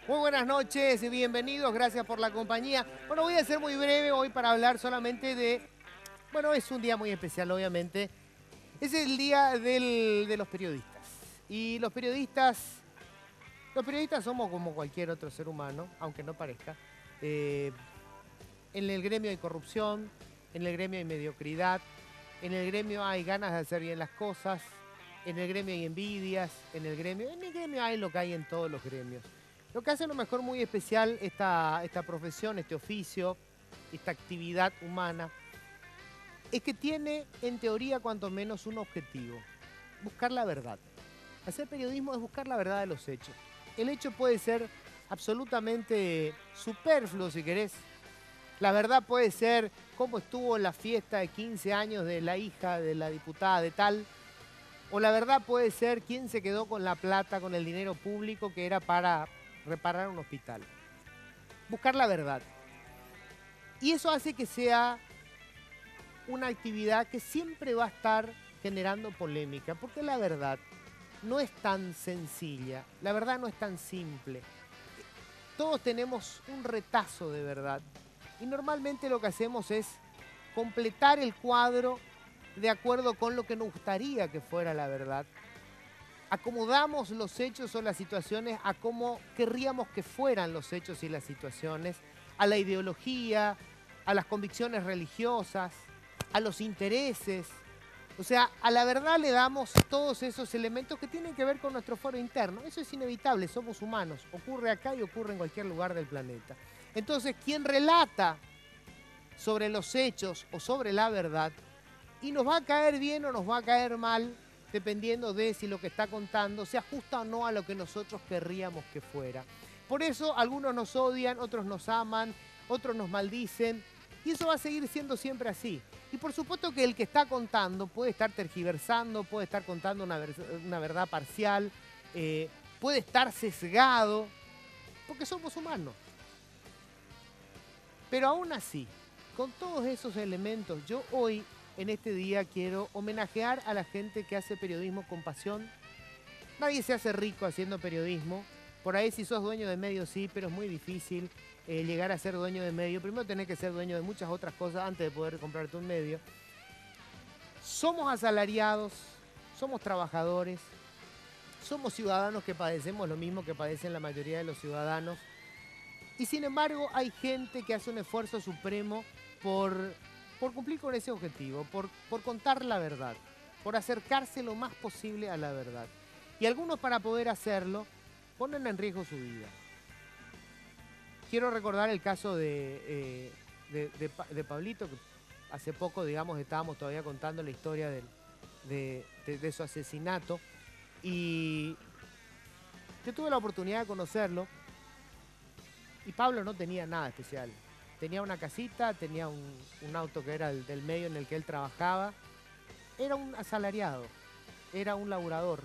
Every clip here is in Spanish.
Muy buenas noches y bienvenidos, gracias por la compañía. Bueno, voy a ser muy breve hoy para hablar solamente de... Bueno, es un día muy especial, obviamente. Es el día de los periodistas. Y los periodistas somos como cualquier otro ser humano, aunque no parezca. Eh, en el gremio hay corrupción, en el gremio hay mediocridad, en el gremio hay ganas de hacer bien las cosas, en el gremio hay envidias, en el gremio hay lo que hay en todos los gremios. Lo que hace a lo mejor muy especial esta profesión, este oficio, esta actividad humana, es que tiene, en teoría, cuanto menos un objetivo: buscar la verdad. Hacer periodismo es buscar la verdad de los hechos. El hecho puede ser absolutamente superfluo, si querés. La verdad puede ser cómo estuvo la fiesta de 15 años de la hija de la diputada de tal. O la verdad puede ser quién se quedó con la plata, con el dinero público que era para reparar un hospital. Buscar la verdad. Y eso hace que sea una actividad que siempre va a estar generando polémica, porque la verdad no es tan sencilla, la verdad no es tan simple. Todos tenemos un retazo de verdad y normalmente lo que hacemos es completar el cuadro de acuerdo con lo que nos gustaría que fuera la verdad. Acomodamos los hechos o las situaciones a cómo querríamos que fueran los hechos y las situaciones, a la ideología, a las convicciones religiosas, a los intereses. O sea, a la verdad le damos todos esos elementos que tienen que ver con nuestro foro interno. Eso es inevitable, somos humanos. Ocurre acá y ocurre en cualquier lugar del planeta. Entonces, quien relata sobre los hechos o sobre la verdad, y nos va a caer bien o nos va a caer mal, dependiendo de si lo que está contando se ajusta o no a lo que nosotros querríamos que fuera. Por eso algunos nos odian, otros nos aman, otros nos maldicen, y eso va a seguir siendo siempre así. Y por supuesto que el que está contando puede estar tergiversando, puede estar contando una verdad parcial, puede estar sesgado, porque somos humanos. Pero aún así, con todos esos elementos, yo hoy, en este día, quiero homenajear a la gente que hace periodismo con pasión. Nadie se hace rico haciendo periodismo. Por ahí si sos dueño de medio sí, pero es muy difícil llegar a ser dueño de medio. Primero tenés que ser dueño de muchas otras cosas antes de poder comprarte un medio. Somos asalariados, somos trabajadores, somos ciudadanos que padecemos lo mismo que padecen la mayoría de los ciudadanos. Y sin embargo hay gente que hace un esfuerzo supremo por cumplir con ese objetivo, por contar la verdad, por acercarse lo más posible a la verdad. Y algunos, para poder hacerlo, ponen en riesgo su vida. Quiero recordar el caso de Pablito, que hace poco, digamos, estábamos todavía contando la historia de su asesinato. Y yo tuve la oportunidad de conocerlo. Y Pablo no tenía nada especial. Tenía una casita, tenía un auto que era el del medio en el que él trabajaba. Era un asalariado, era un laburador.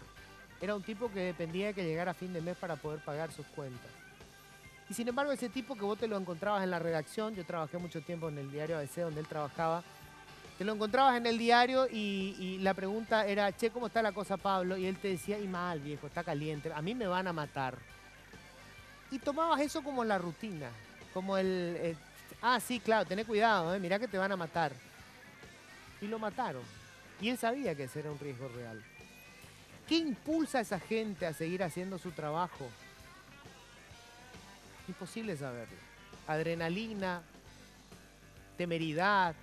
Era un tipo que dependía de que llegara a fin de mes para poder pagar sus cuentas. Y sin embargo, ese tipo que vos te lo encontrabas en la redacción, yo trabajé mucho tiempo en el diario ABC donde él trabajaba, te lo encontrabas en el diario y la pregunta era: che, ¿cómo está la cosa, Pablo? Y él te decía: y mal, viejo, está caliente, a mí me van a matar. Y tomabas eso como la rutina, como sí, claro, tené cuidado, mirá que te van a matar. Y lo mataron. Y él sabía que ese era un riesgo real. ¿Qué impulsa a esa gente a seguir haciendo su trabajo? Imposible saberlo. Adrenalina, temeridad,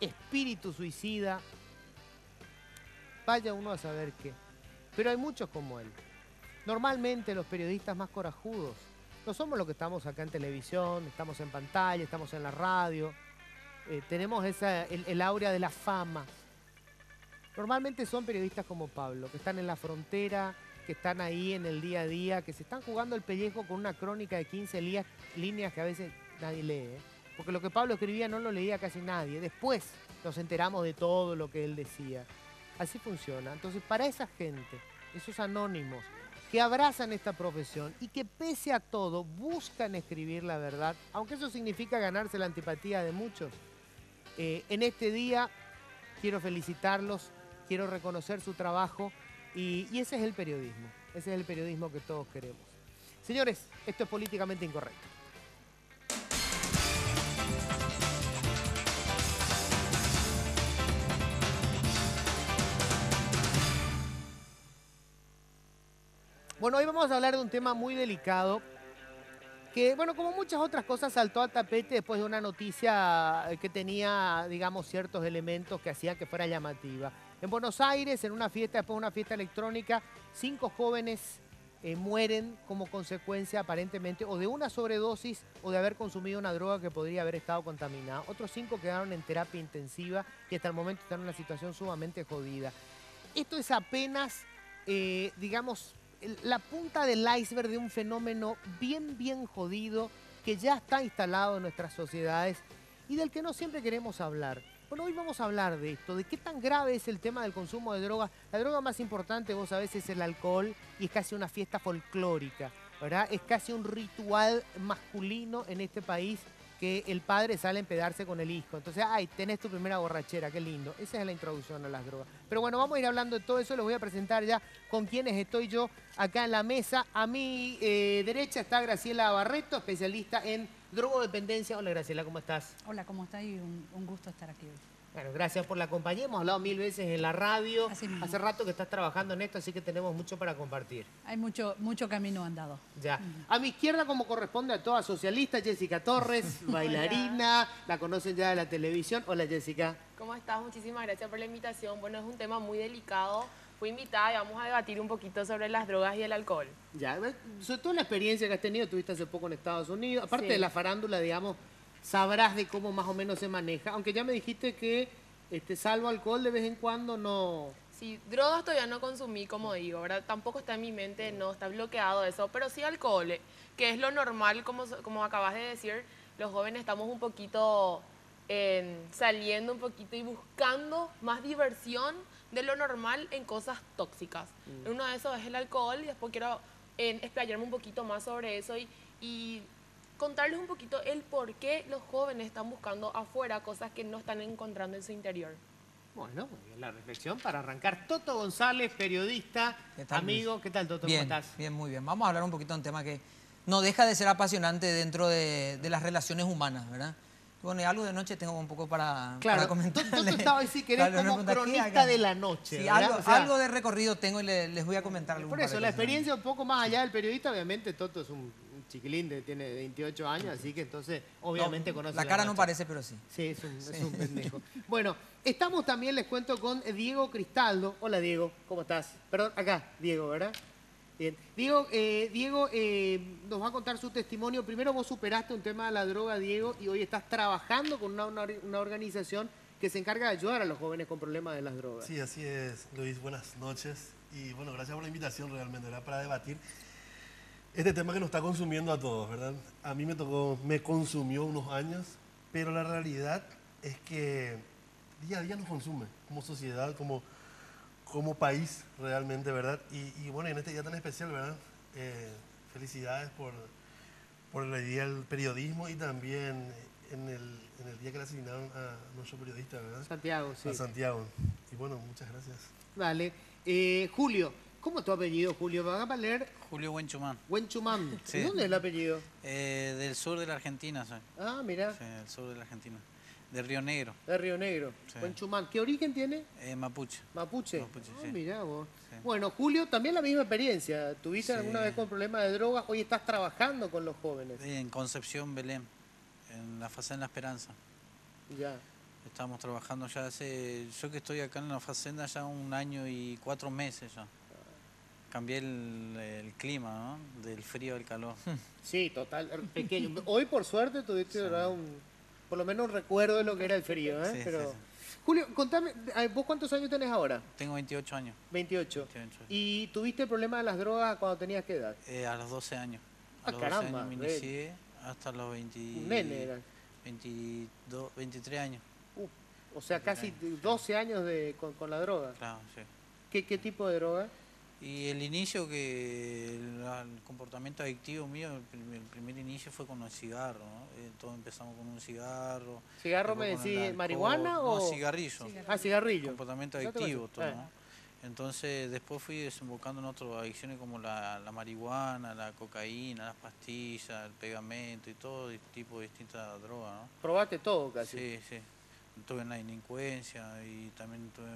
espíritu suicida. Vaya uno a saber qué. Pero hay muchos como él. Normalmente los periodistas más corajudos no somos los que estamos acá en televisión, estamos en pantalla, estamos en la radio, tenemos el áurea de la fama. Normalmente son periodistas como Pablo, que están en la frontera, que están ahí en el día a día, que se están jugando el pellejo con una crónica de 15 líneas que a veces nadie lee. Porque lo que Pablo escribía no lo leía casi nadie. Después nos enteramos de todo lo que él decía. Así funciona. Entonces, para esa gente, esos anónimos que abrazan esta profesión y que pese a todo buscan escribir la verdad, aunque eso significa ganarse la antipatía de muchos, en este día quiero felicitarlos, quiero reconocer su trabajo y ese es el periodismo que todos queremos. Señores, esto es políticamente incorrecto. Bueno, hoy vamos a hablar de un tema muy delicado que, bueno, como muchas otras cosas, saltó al tapete después de una noticia que tenía, digamos, ciertos elementos que hacían que fuera llamativa. En Buenos Aires, en una fiesta, después de una fiesta electrónica, 5 jóvenes mueren como consecuencia, aparentemente, o de una sobredosis o de haber consumido una droga que podría haber estado contaminada. Otros 5 quedaron en terapia intensiva y hasta el momento están en una situación sumamente jodida. Esto es apenas, digamos, la punta del iceberg de un fenómeno bien jodido que ya está instalado en nuestras sociedades y del que no siempre queremos hablar. Bueno, hoy vamos a hablar de esto, de qué tan grave es el tema del consumo de drogas. La droga más importante, vos sabés, es el alcohol y es casi una fiesta folclórica, ¿verdad? Es casi un ritual masculino en este país que el padre sale a empedarse con el hijo. Entonces, ay, tenés tu primera borrachera, qué lindo. Esa es la introducción a las drogas. Pero bueno, vamos a ir hablando de todo eso. Les voy a presentar ya con quienes estoy yo acá en la mesa. A mi derecha está Graciela Barreto, especialista en drogodependencia. Hola Graciela, ¿cómo estás? Hola, ¿cómo estás? Y un gusto estar aquí hoy. Bueno, gracias por la compañía. Hemos hablado 1000 veces en la radio. Hace rato que estás trabajando en esto, así que tenemos mucho para compartir. Hay mucho camino andado. Ya. A mi izquierda, como corresponde a toda socialista, Jessica Torres, bailarina. La conocen ya de la televisión. Hola Jessica. ¿Cómo estás? Muchísimas gracias por la invitación. Bueno, es un tema muy delicado. Fui invitada y vamos a debatir un poquito sobre las drogas y el alcohol. Ya, sobre todo la experiencia que has tenido, tuviste hace poco en Estados Unidos. Aparte Sí. de la farándula, digamos, sabrás de cómo más o menos se maneja. Aunque ya me dijiste que, salvo alcohol, de vez en cuando no... Sí, drogas todavía no consumí, como digo, ¿verdad? Tampoco está en mi mente, no está bloqueado eso, pero sí alcohol, que es lo normal, como acabas de decir, los jóvenes estamos un poquito saliendo un poquito y buscando más diversión de lo normal en cosas tóxicas. Uno de esos es el alcohol y después quiero explayarme un poquito más sobre eso y contarles un poquito el por qué los jóvenes están buscando afuera cosas que no están encontrando en su interior. Bueno, muy bien, la reflexión para arrancar. Toto González, periodista, ¿Qué tal, amigo. Luis? ¿Qué tal, Toto? Bien, ¿Cómo estás? bien, muy bien. Vamos a hablar un poquito de un tema que no deja de ser apasionante dentro de las relaciones humanas, ¿verdad? Bueno, y algo de noche tengo un poco para comentarle. Toto estaba ahí, si querés, Claro, como una pregunta, ¿qué cronista acá? de la noche. Sí, ¿verdad? algo, O sea, algo de recorrido tengo y les voy a comentar algún por par eso, de la cosas. experiencia un poco más allá del periodista, obviamente Toto es un chiquilín, tiene 28 años, así que entonces obviamente No, conoce la cara no noche. parece, pero sí. Sí, es un pendejo. Bueno, estamos también, les cuento, con Diego Cristaldo. Hola Diego, ¿cómo estás? Perdón, acá, Diego, ¿verdad? Bien. Diego nos va a contar su testimonio. Primero vos superaste un tema de la droga, Diego, y hoy estás trabajando con una organización que se encarga de ayudar a los jóvenes con problemas de las drogas. Sí, así es, Luis. Buenas noches. Y bueno, gracias por la invitación realmente, ¿verdad? Para debatir este tema que nos está consumiendo a todos, ¿verdad? A mí me consumió unos años, pero la realidad es que día a día nos consume como sociedad, como país realmente, ¿verdad? Y bueno, en este día tan especial, ¿verdad? Felicidades por el Día del Periodismo y también en el día que le asignaron a nuestro periodista, ¿verdad? Santiago, sí. A Santiago. Y bueno, muchas gracias. Vale. Julio, ¿cómo es tu apellido, Julio? ¿Van a leer? Julio Buenchumán, Huenchumán. Sí. ¿Dónde es el apellido? del sur de la Argentina soy. Ah, mira, Sí, del sur de la Argentina. De Río Negro, de Río Negro. Sí. Huenchumán. ¿Qué origen tiene? Mapuche. Mapuche. Mapuche, Ah, sí. mirá vos. Sí. Bueno, Julio, también la misma experiencia. ¿Tuviste Sí. alguna vez con problemas de drogas? Hoy estás trabajando con los jóvenes. En Concepción, Belén, en la Facenda Esperanza. Ya. Estamos trabajando ya yo que estoy acá en la Facenda ya 1 año y 4 meses ya. Cambié el clima, ¿no? Del frío al calor. Sí, total, pequeño. Hoy, por suerte, tuviste ¿verdad? Por lo menos un recuerdo de lo que era el frío, ¿eh? Sí, Pero... sí, sí. Julio, contame, ¿vos cuántos años tenés ahora? Tengo 28 años. 28. 28. ¿Y tuviste el problema de las drogas cuando tenías qué edad? A los 12 años. A Ah, los caramba, 12 años me ven. inicié hasta los 20, Un nene eras. 22, 23 años. O sea, casi 12 años con la droga. Claro, sí. ¿Qué tipo de droga? Y el inicio el comportamiento adictivo mío, el primer inicio fue con el cigarro, ¿no? Todos empezamos con un cigarro. ¿Cigarro me después con el decís alcohol. marihuana o...? No, cigarrillo. Ah, cigarrillo. Comportamiento Ya te adictivo, voy a todo, decir. ¿no? Entonces después fui desembocando en otras adicciones como la marihuana, la cocaína, las pastillas, el pegamento y todo tipo de distintas drogas, ¿no? Probaste todo casi. Sí, sí. Estuve en la delincuencia y también estuve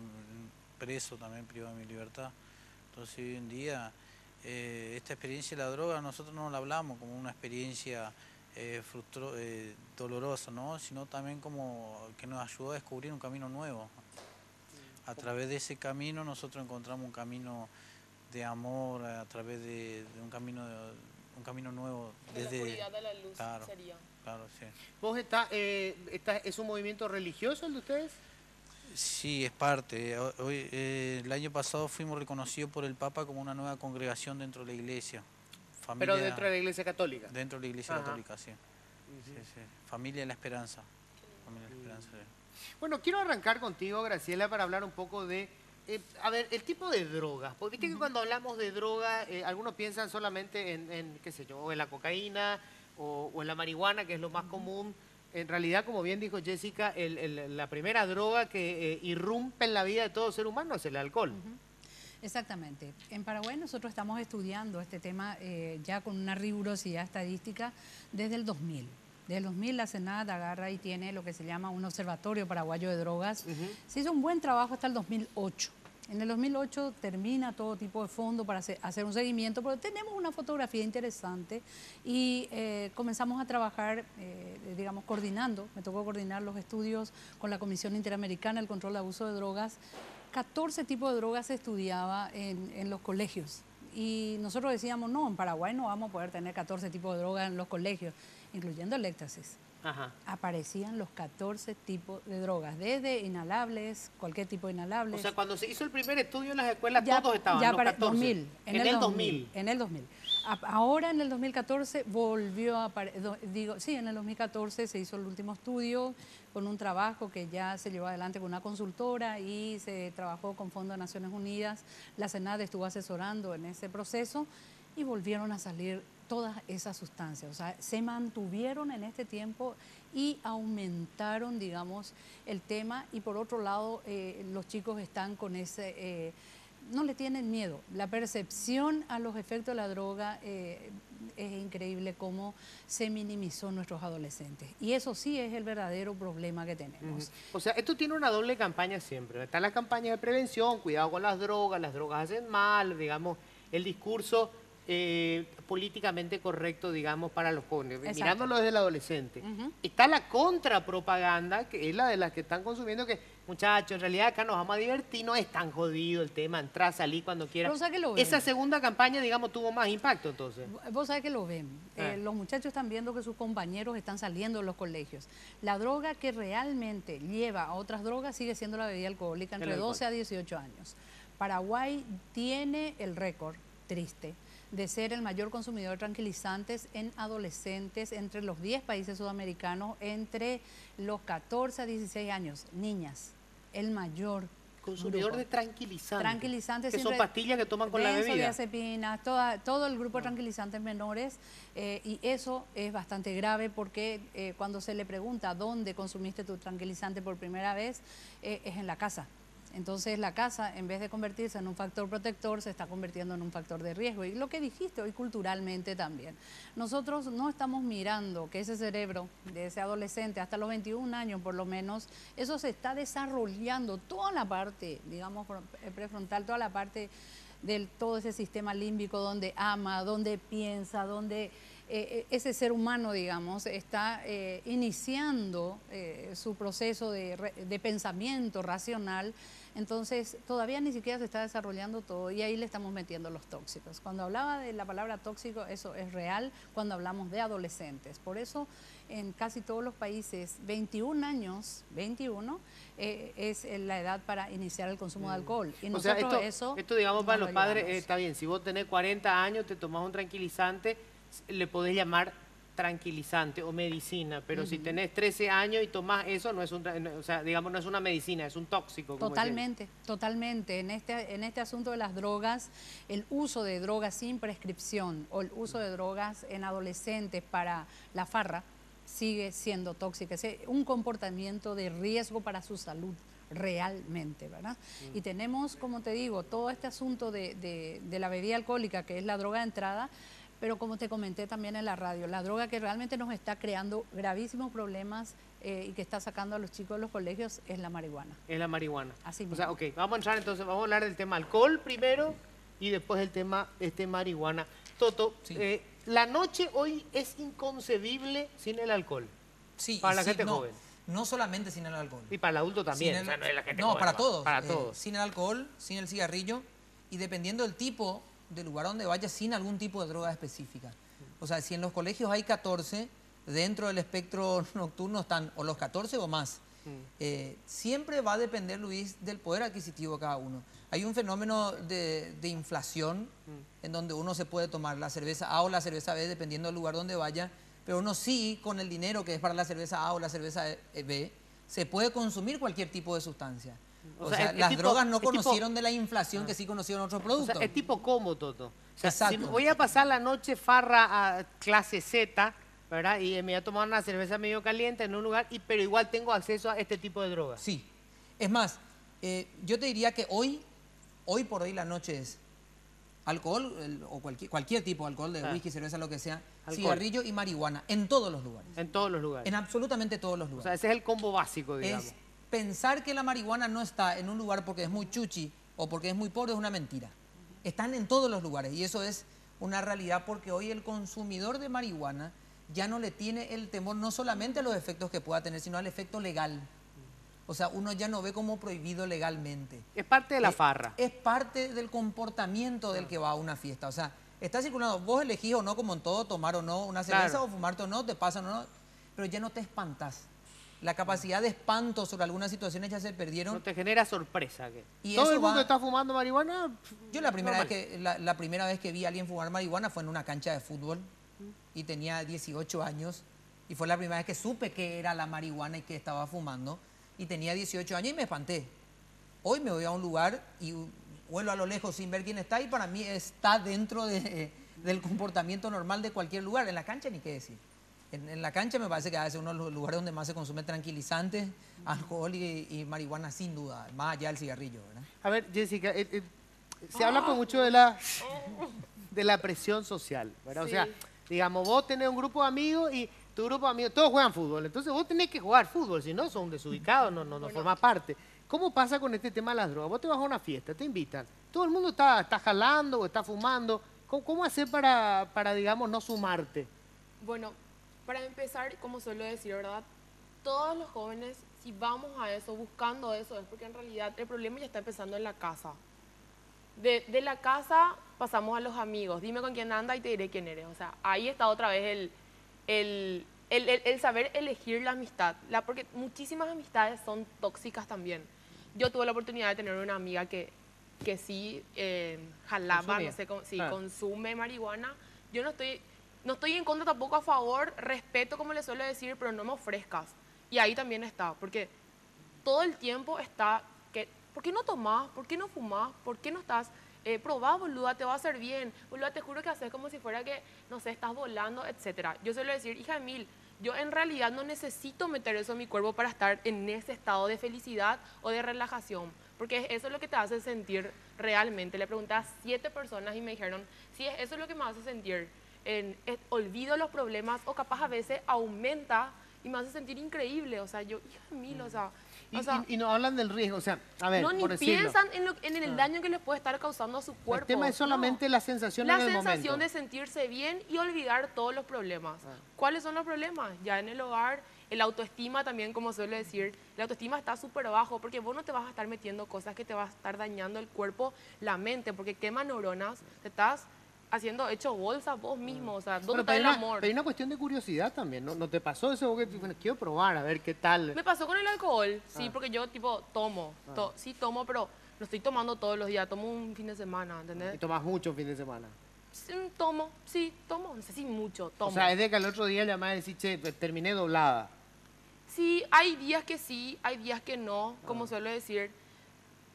preso, también privado de mi libertad. Entonces hoy en día esta experiencia de la droga nosotros no la hablamos como una experiencia dolorosa, ¿no? Sino también como que nos ayudó a descubrir un camino nuevo. A través de ese camino nosotros encontramos un camino de amor, a través de un camino nuevo. De la oscuridad a la luz, claro, sería. claro, sí. ¿Vos es un movimiento religioso el de ustedes? Sí, es parte. Hoy, el año pasado fuimos reconocidos por el Papa como una nueva congregación dentro de la iglesia. Pero dentro de la Iglesia Católica. Dentro de la Iglesia Ajá. Católica, sí. Sí, sí. Familia de la Esperanza. Familia de la Esperanza, sí. Bueno, quiero arrancar contigo, Graciela, para hablar un poco de, a ver, el tipo de drogas. Porque viste que cuando hablamos de droga, algunos piensan solamente en, qué sé yo, o en la cocaína o en la marihuana, que es lo más común. En realidad, como bien dijo Jessica, la primera droga que irrumpe en la vida de todo ser humano es el alcohol. Exactamente. En Paraguay nosotros estamos estudiando este tema ya con una rigurosidad estadística desde el 2000. Desde el 2000 la Senat agarra y tiene lo que se llama un observatorio paraguayo de drogas. Se hizo un buen trabajo hasta el 2008. En el 2008 termina todo tipo de fondo para hacer un seguimiento, pero tenemos una fotografía interesante y comenzamos a trabajar, digamos, coordinando. Me tocó coordinar los estudios con la Comisión Interamericana del Control de Abuso de Drogas. 14 tipos de drogas se estudiaba en los colegios. Y nosotros decíamos, no, en Paraguay no vamos a poder tener 14 tipos de drogas en los colegios, incluyendo el éxtasis. Ajá. Aparecían los 14 tipos de drogas, desde inhalables, cualquier tipo de inhalables. O sea, cuando se hizo el primer estudio en las escuelas, todos estaban, ya los para 14. 2000, en el 2000. En el 2000. Ahora en el 2014 volvió a sí, en el 2014 se hizo el último estudio con un trabajo que ya se llevó adelante con una consultora y se trabajó con Fondo de Naciones Unidas. La Senat estuvo asesorando en ese proceso y volvieron a salir todas esas sustancias. O sea, se mantuvieron en este tiempo y aumentaron, digamos, el tema. Y por otro lado, los chicos están con ese... no le tienen miedo. La percepción a los efectos de la droga es increíble cómo se minimizó nuestros adolescentes. Y eso sí es el verdadero problema que tenemos. O sea, esto tiene una doble campaña siempre. Está la campaña de prevención, cuidado con las drogas hacen mal, digamos, el discurso políticamente correcto, digamos, para los jóvenes, Exacto. mirándolo desde el adolescente. Está la contrapropaganda, que es la de las que están consumiendo, que muchachos, en realidad acá nos vamos a divertir, no es tan jodido el tema, entrar, salir cuando quieras. Pero, ¿sabe que lo ven? Esa segunda campaña, digamos, tuvo más impacto entonces. Vos sabés que lo ven. Los muchachos están viendo que sus compañeros están saliendo de los colegios. La droga que realmente lleva a otras drogas sigue siendo la bebida alcohólica entre 12 a 18 años. Paraguay tiene el récord triste de ser el mayor consumidor de tranquilizantes en adolescentes entre los 10 países sudamericanos, entre los 14 a 16 años, niñas, el mayor consumidor grupo. De tranquilizantes. Tranquilizantes. Que son pastillas que toman con la bebida. Benzodiazepinas, todo el grupo de tranquilizantes menores, y eso es bastante grave porque cuando se le pregunta dónde consumiste tu tranquilizante por primera vez, es en la casa. Entonces la casa, en vez de convertirse en un factor protector, se está convirtiendo en un factor de riesgo. Y lo que dijiste hoy culturalmente también. Nosotros no estamos mirando que ese cerebro de ese adolescente, hasta los 21 años por lo menos, eso se está desarrollando, toda la parte, digamos, prefrontal, toda la parte de todo ese sistema límbico donde ama, donde piensa, donde ese ser humano, digamos, está iniciando su proceso de pensamiento racional. Entonces, todavía ni siquiera se está desarrollando todo y ahí le estamos metiendo los tóxicos. Cuando hablaba de la palabra tóxico, eso es real cuando hablamos de adolescentes. Por eso, en casi todos los países, 21 años, 21, es la edad para iniciar el consumo de alcohol. Y nosotros esto digamos, para no los lo padres, llevamos. está bien. Si vos tenés 40 años, te tomás un tranquilizante, le podés llamar tranquilizante o medicina, pero si tenés 13 años y tomás eso, no es o sea, digamos, no es una medicina, es un tóxico. Como Totalmente, totalmente. En este asunto de las drogas, el uso de drogas sin prescripción o el uso de drogas en adolescentes para la farra sigue siendo tóxica. Es un comportamiento de riesgo para su salud realmente, ¿verdad? Y tenemos, como te digo, todo este asunto de la bebida alcohólica, que es la droga de entrada, pero como te comenté también en la radio, la droga que realmente nos está creando gravísimos problemas y que está sacando a los chicos de los colegios es la marihuana. Es la marihuana. Así O sea, mismo. ok, vamos a entrar entonces, vamos a hablar del tema alcohol primero y después el tema marihuana. Toto, Sí. La noche hoy es inconcebible sin el alcohol. Sí, Para y la sí, gente no, joven. No solamente sin el alcohol. Y para el adulto también. Sin o sea, el- no es la gente no, joven, para va, todos. Para todos. Sin el alcohol, sin el cigarrillo y dependiendo del tipo de lugar donde vaya, sin algún tipo de droga específica. O sea, si en los colegios hay 14, dentro del espectro nocturno están o los 14 o más. Siempre va a depender, Luis, del poder adquisitivo de cada uno. Hay un fenómeno de inflación en donde uno se puede tomar la cerveza A o la cerveza B dependiendo del lugar donde vaya, pero uno sí, con el dinero que es para la cerveza A o la cerveza B, se puede consumir cualquier tipo de sustancia. O sea, es las tipo- drogas no es tipo- conocieron de la inflación que sí conocieron otros O productos. sea, es tipo como, Toto. O sea, si Exacto. voy a pasar la noche farra a clase Z, ¿verdad? Y me voy a tomar una cerveza medio caliente en un lugar, pero igual tengo acceso a este tipo de drogas. Sí. Es más, yo te diría que hoy por hoy la noche es alcohol o cualquier tipo de alcohol, de whisky, cerveza, lo que sea, Alcohol. cigarrillo y marihuana, en todos los lugares. En todos los lugares. En absolutamente todos los O sea, lugares. ese es el combo básico, digamos. Es pensar que la marihuana no está en un lugar porque es muy chuchi o porque es muy pobre es una mentira. Están en todos los lugares y eso es una realidad porque hoy el consumidor de marihuana ya no le tiene el temor no solamente a los efectos que pueda tener, sino al efecto legal. O sea, uno ya no ve como prohibido legalmente. Es parte de la farra. Es parte del comportamiento del que va a una fiesta. O sea, está circulando, vos elegís o no, como en todo, tomar o no una cerveza Claro. o fumarte o no, te pasan o no, pero ya no te espantás. La capacidad de espanto sobre algunas situaciones ya se perdieron. No te genera sorpresa. Y Todo eso el mundo va- está fumando marihuana. Yo la primera normal. la primera vez que vi a alguien fumar marihuana fue en una cancha de fútbol y tenía 18 años y fue la primera vez que supe que era la marihuana y que estaba fumando y tenía 18 años y me espanté. Hoy me voy a un lugar y vuelo a lo lejos sin ver quién está y para mí está dentro del comportamiento normal de cualquier lugar. En la cancha ni qué decir. En la cancha me parece que es uno de los lugares donde más se consume tranquilizantes, alcohol y marihuana sin duda, más allá del cigarrillo, ¿verdad? A ver, Jessica, se habla con mucho de la presión social, ¿verdad? O Sí. sea, digamos, vos tenés un grupo de amigos y tu grupo de amigos, todos juegan fútbol, entonces vos tenés que jugar fútbol, si no, son desubicados, no formás parte. ¿Cómo pasa con este tema de las drogas? Vos te vas a una fiesta, te invitan, todo el mundo está jalando o está fumando. ¿Cómo hacer para, digamos, no sumarte? Bueno, para empezar, como suelo decir, ¿verdad? Todos los jóvenes, si vamos a eso, buscando eso, es porque en realidad el problema ya está empezando en la casa. De la casa pasamos a los amigos. Dime con quién anda y te diré quién eres. O sea, ahí está otra vez el saber elegir la amistad. Porque muchísimas amistades son tóxicas también. Yo tuve la oportunidad de tener una amiga que sí jalaba, Consumía. no sé, sí, Claro. consume marihuana. Yo no estoy en contra tampoco a favor, respeto como le suelo decir, pero no me ofrezcas. Y ahí también está, porque todo el tiempo está, ¿por qué no tomás? ¿Por qué no fumás? ¿Por qué no estás? Probá, boluda, te va a hacer bien. Boluda, te juro que haces como si fuera que, no sé, estás volando, etcétera. Yo suelo decir, hija de mil, yo en realidad no necesito meter eso en mi cuerpo para estar en ese estado de felicidad o de relajación, porque eso es lo que te hace sentir realmente. Le pregunté a 7 personas y me dijeron, sí, eso es lo que me hace sentir. Olvido los problemas o capaz a veces aumenta y me hace sentir increíble. O sea, yo, hija de mil, o sea... Y no hablan del riesgo, o sea, a ver, no, ni por decirlo. piensan en el daño que les puede estar causando a su cuerpo. El tema es solamente No. la sensación La en el sensación momento. de sentirse bien y olvidar todos los problemas. ¿Cuáles son los problemas? Ya en el hogar, el autoestima también, como suelo decir, la autoestima está súper bajo porque vos no te vas a estar metiendo cosas que te vas a estar dañando el cuerpo, la mente, porque quema neuronas, te estás haciendo hecho bolsa vos mismo, o sea, ¿dónde Pero está el amor? pero hay una cuestión de curiosidad también, ¿no? ¿No te pasó eso? Vos que, bueno, quiero probar, a ver qué tal. Me pasó con el alcohol, sí, porque yo tipo tomo, sí tomo, pero no estoy tomando todos los días, tomo un fin de semana, Y ¿entendés? tomás mucho un fin de semana. Tomo, no sé si mucho, tomo. O sea, es de que al otro día llamás y decís, che, terminé doblada. Sí, hay días que sí, hay días que no, como suelo decir,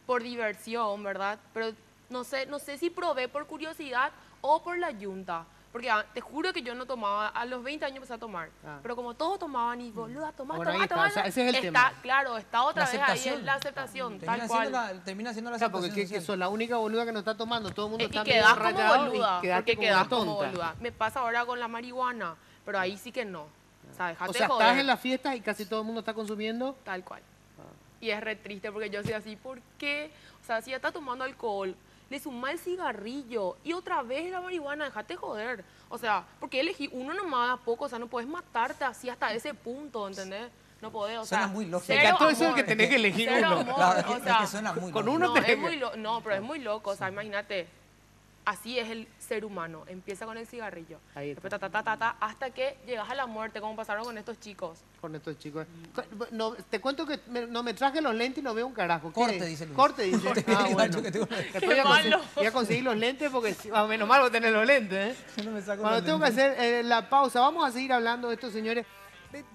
por diversión, ¿verdad? Pero no sé si probé por curiosidad o por la yunta. Porque te juro que yo no tomaba, a los 20 años empecé a tomar. Ah. Pero como todos tomaban y boluda, tomá, Bueno, ahí tomá, está, tomá. o sea, ese es el está, tema. Claro, está otra La vez ahí aceptación. en la aceptación, Termina tal siendo cual. termina siendo la O sea, porque aceptación que social. sos la única boluda que no está tomando, todo el mundo Y está medio quedás como rayado boluda, y quedaste porque como quedás una como tonta. boluda. Me pasa ahora con la marihuana, pero ahí sí que no. O sea, dejate O sea, de joder. estás en las fiestas y casi todo el mundo está consumiendo. Tal cual. Y es re triste porque yo soy así, ¿por qué? O sea, si ya está tomando alcohol, le suma el cigarrillo y otra vez la marihuana, déjate joder. O sea, porque elegí uno nomás a poco, o sea, no puedes matarte así hasta ese punto, ¿entendés? No podés, o sea, Suena muy lógico. cero Me encantó eso de amor. que tenés que elegir Cero uno. amor, Claro, o es sea, que suena muy con lógico. uno no, tenés es que- muy no, pero es muy loco, o sea, imagínate. Así es el ser humano, empieza con el cigarrillo, Ahí después está. hasta que llegas a la muerte, como pasaron con estos chicos. Con estos chicos. No, te cuento que no me traje los lentes y no veo un carajo. ¿Qué? Corte, dice Luis. Corte, dice. Ah, bueno. Que tengo- Después Qué voy a malo. voy a conseguir los lentes porque más o menos mal voy a tener los lentes, ¿eh? Yo no me saco Cuando los tengo que lentes. hacer la pausa, vamos a seguir hablando de estos señores.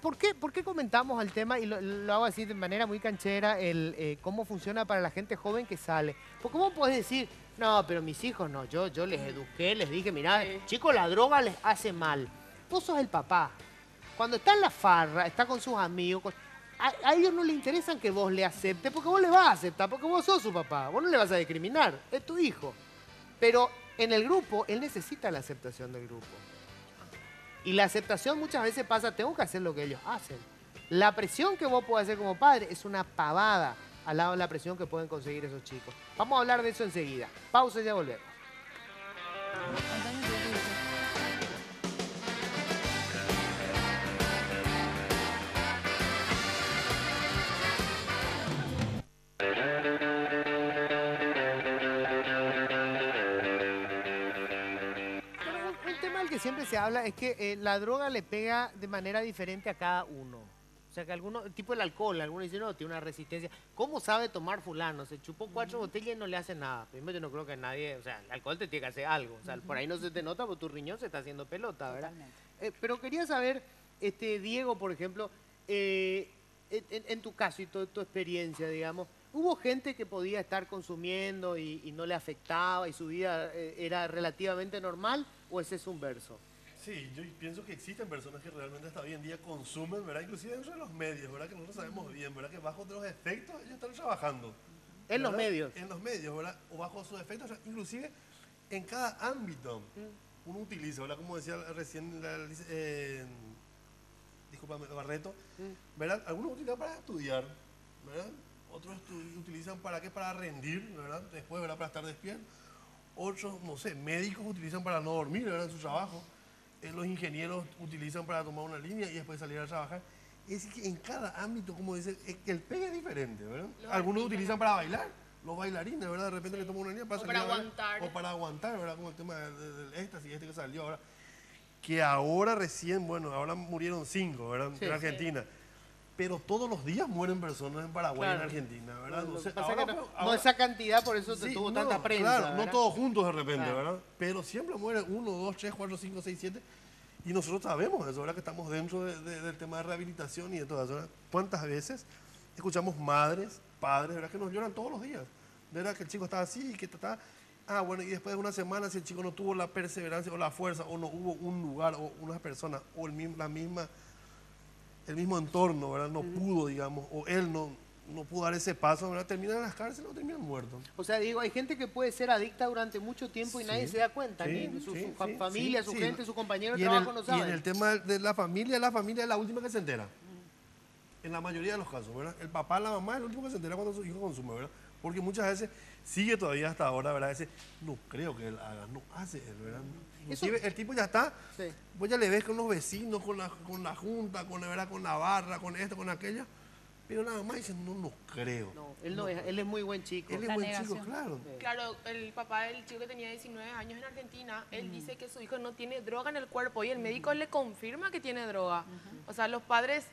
¿Por qué comentamos el tema, y lo hago así de manera muy canchera, cómo funciona para la gente joven que sale? Porque ¿cómo podés decir, no, pero mis hijos no, yo les eduqué, les dije, mirá, Sí. chicos, la droga les hace mal. Vos sos el papá. Cuando está en la farra, está con sus amigos, a ellos no les interesan que vos le aceptes, porque vos le vas a aceptar, porque vos sos su papá, vos no le vas a discriminar, es tu hijo. Pero en el grupo, él necesita la aceptación del grupo. Y la aceptación muchas veces pasa, tengo que hacer lo que ellos hacen. La presión que vos podés hacer como padre es una pavada al lado de la presión que pueden conseguir esos chicos. Vamos a hablar de eso enseguida. Pausa y ya volvemos. Antonio, ¿qué dices? Pero un tema del que siempre se habla es que la droga le pega de manera diferente a cada uno. O sea, que algunos, tipo el alcohol, algunos dicen, no, tiene una resistencia. ¿Cómo sabe tomar fulano? Se chupó 4 botellas y no le hace nada. Primero, yo no creo que nadie, o sea, el alcohol te tiene que hacer algo. O sea, por ahí no se te nota porque tu riñón se está haciendo pelota, ¿verdad? Totalmente. Pero quería saber, Diego, por ejemplo, en tu caso y toda tu experiencia, digamos, ¿hubo gente que podía estar consumiendo y no le afectaba y su vida era relativamente normal o ese es un verso? Sí, yo pienso que existen personas que realmente hasta hoy en día consumen, ¿verdad? Inclusive dentro de los medios, ¿verdad? Que nosotros sabemos bien, ¿verdad? Que bajo de los efectos ellos están trabajando. En los ¿verdad? medios. En los medios, ¿verdad? O bajo sus efectos, o sea, inclusive en cada ámbito uno utiliza, ¿verdad? Como decía recién discúlpame, Barreto, ¿verdad? Algunos utilizan para estudiar, ¿verdad? Otros utilizan para qué, para rendir, ¿verdad? Después, ¿verdad? Para estar despierto. Otros, no sé, médicos utilizan para no dormir, ¿verdad? En su trabajo. Los ingenieros utilizan para tomar una línea y después salir a trabajar. Es decir, que en cada ámbito, como dice, el pegue es diferente, ¿verdad? Algunos utilizan para bailar, los bailarines, ¿verdad? De repente le toman una línea para O salir para a bailar, aguantar. o para aguantar, ¿verdad? Como el tema del éxtasis que salió ahora. Que ahora recién, bueno, ahora murieron 5, ¿verdad? Sí. En Argentina. Pero todos los días mueren personas en Paraguay y en Claro. Argentina, ¿verdad? Lo No que sé, pasa ahora es que fue- no ahora- esa cantidad, por eso Sí, tuvo no, tanta prensa. Claro, no ¿verdad? todos juntos de repente, Claro. ¿verdad? Pero siempre mueren 1, 2, 3, 4, 5, 6, 7. Y nosotros sabemos eso, ahora que estamos dentro del tema de rehabilitación y de todo eso, ¿verdad? ¿Cuántas veces escuchamos madres, padres, ¿verdad? Que nos lloran todos los días? ¿Verdad? Que el chico está así, que está... Ah, bueno, y después de una semana, si el chico no tuvo la perseverancia o la fuerza, o no hubo un lugar o unas personas, o el mismo entorno, ¿verdad? No pudo, digamos, o él no pudo dar ese paso, ¿verdad? Terminan en las cárceles o terminan muertos. O sea, digo, hay gente que puede ser adicta durante mucho tiempo y nadie se da cuenta, Sí, ni su sí, sí, familia, sí, su sí. gente, su compañero de Y en trabajo el- no Y saben. en el tema de la familia es la última que se entera. En la mayoría de los casos, ¿verdad? El papá, la mamá es el último que se entera cuando su hijo consume, ¿verdad? Porque muchas veces sigue todavía hasta ahora, ¿verdad? Dice, no creo que él haga, no hace él, ¿verdad? Inclusive el tipo ya está, Sí. vos ya le ves con los vecinos, con la junta, ¿verdad? Con la barra, con esto, con aquello. Pero la mamá dice, no creo. No, él es muy buen chico. Él es La buen negación. chico, claro. Claro, el papá del chico que tenía 19 años en Argentina, él dice que su hijo no tiene droga en el cuerpo y el médico le confirma que tiene droga. O sea, los padres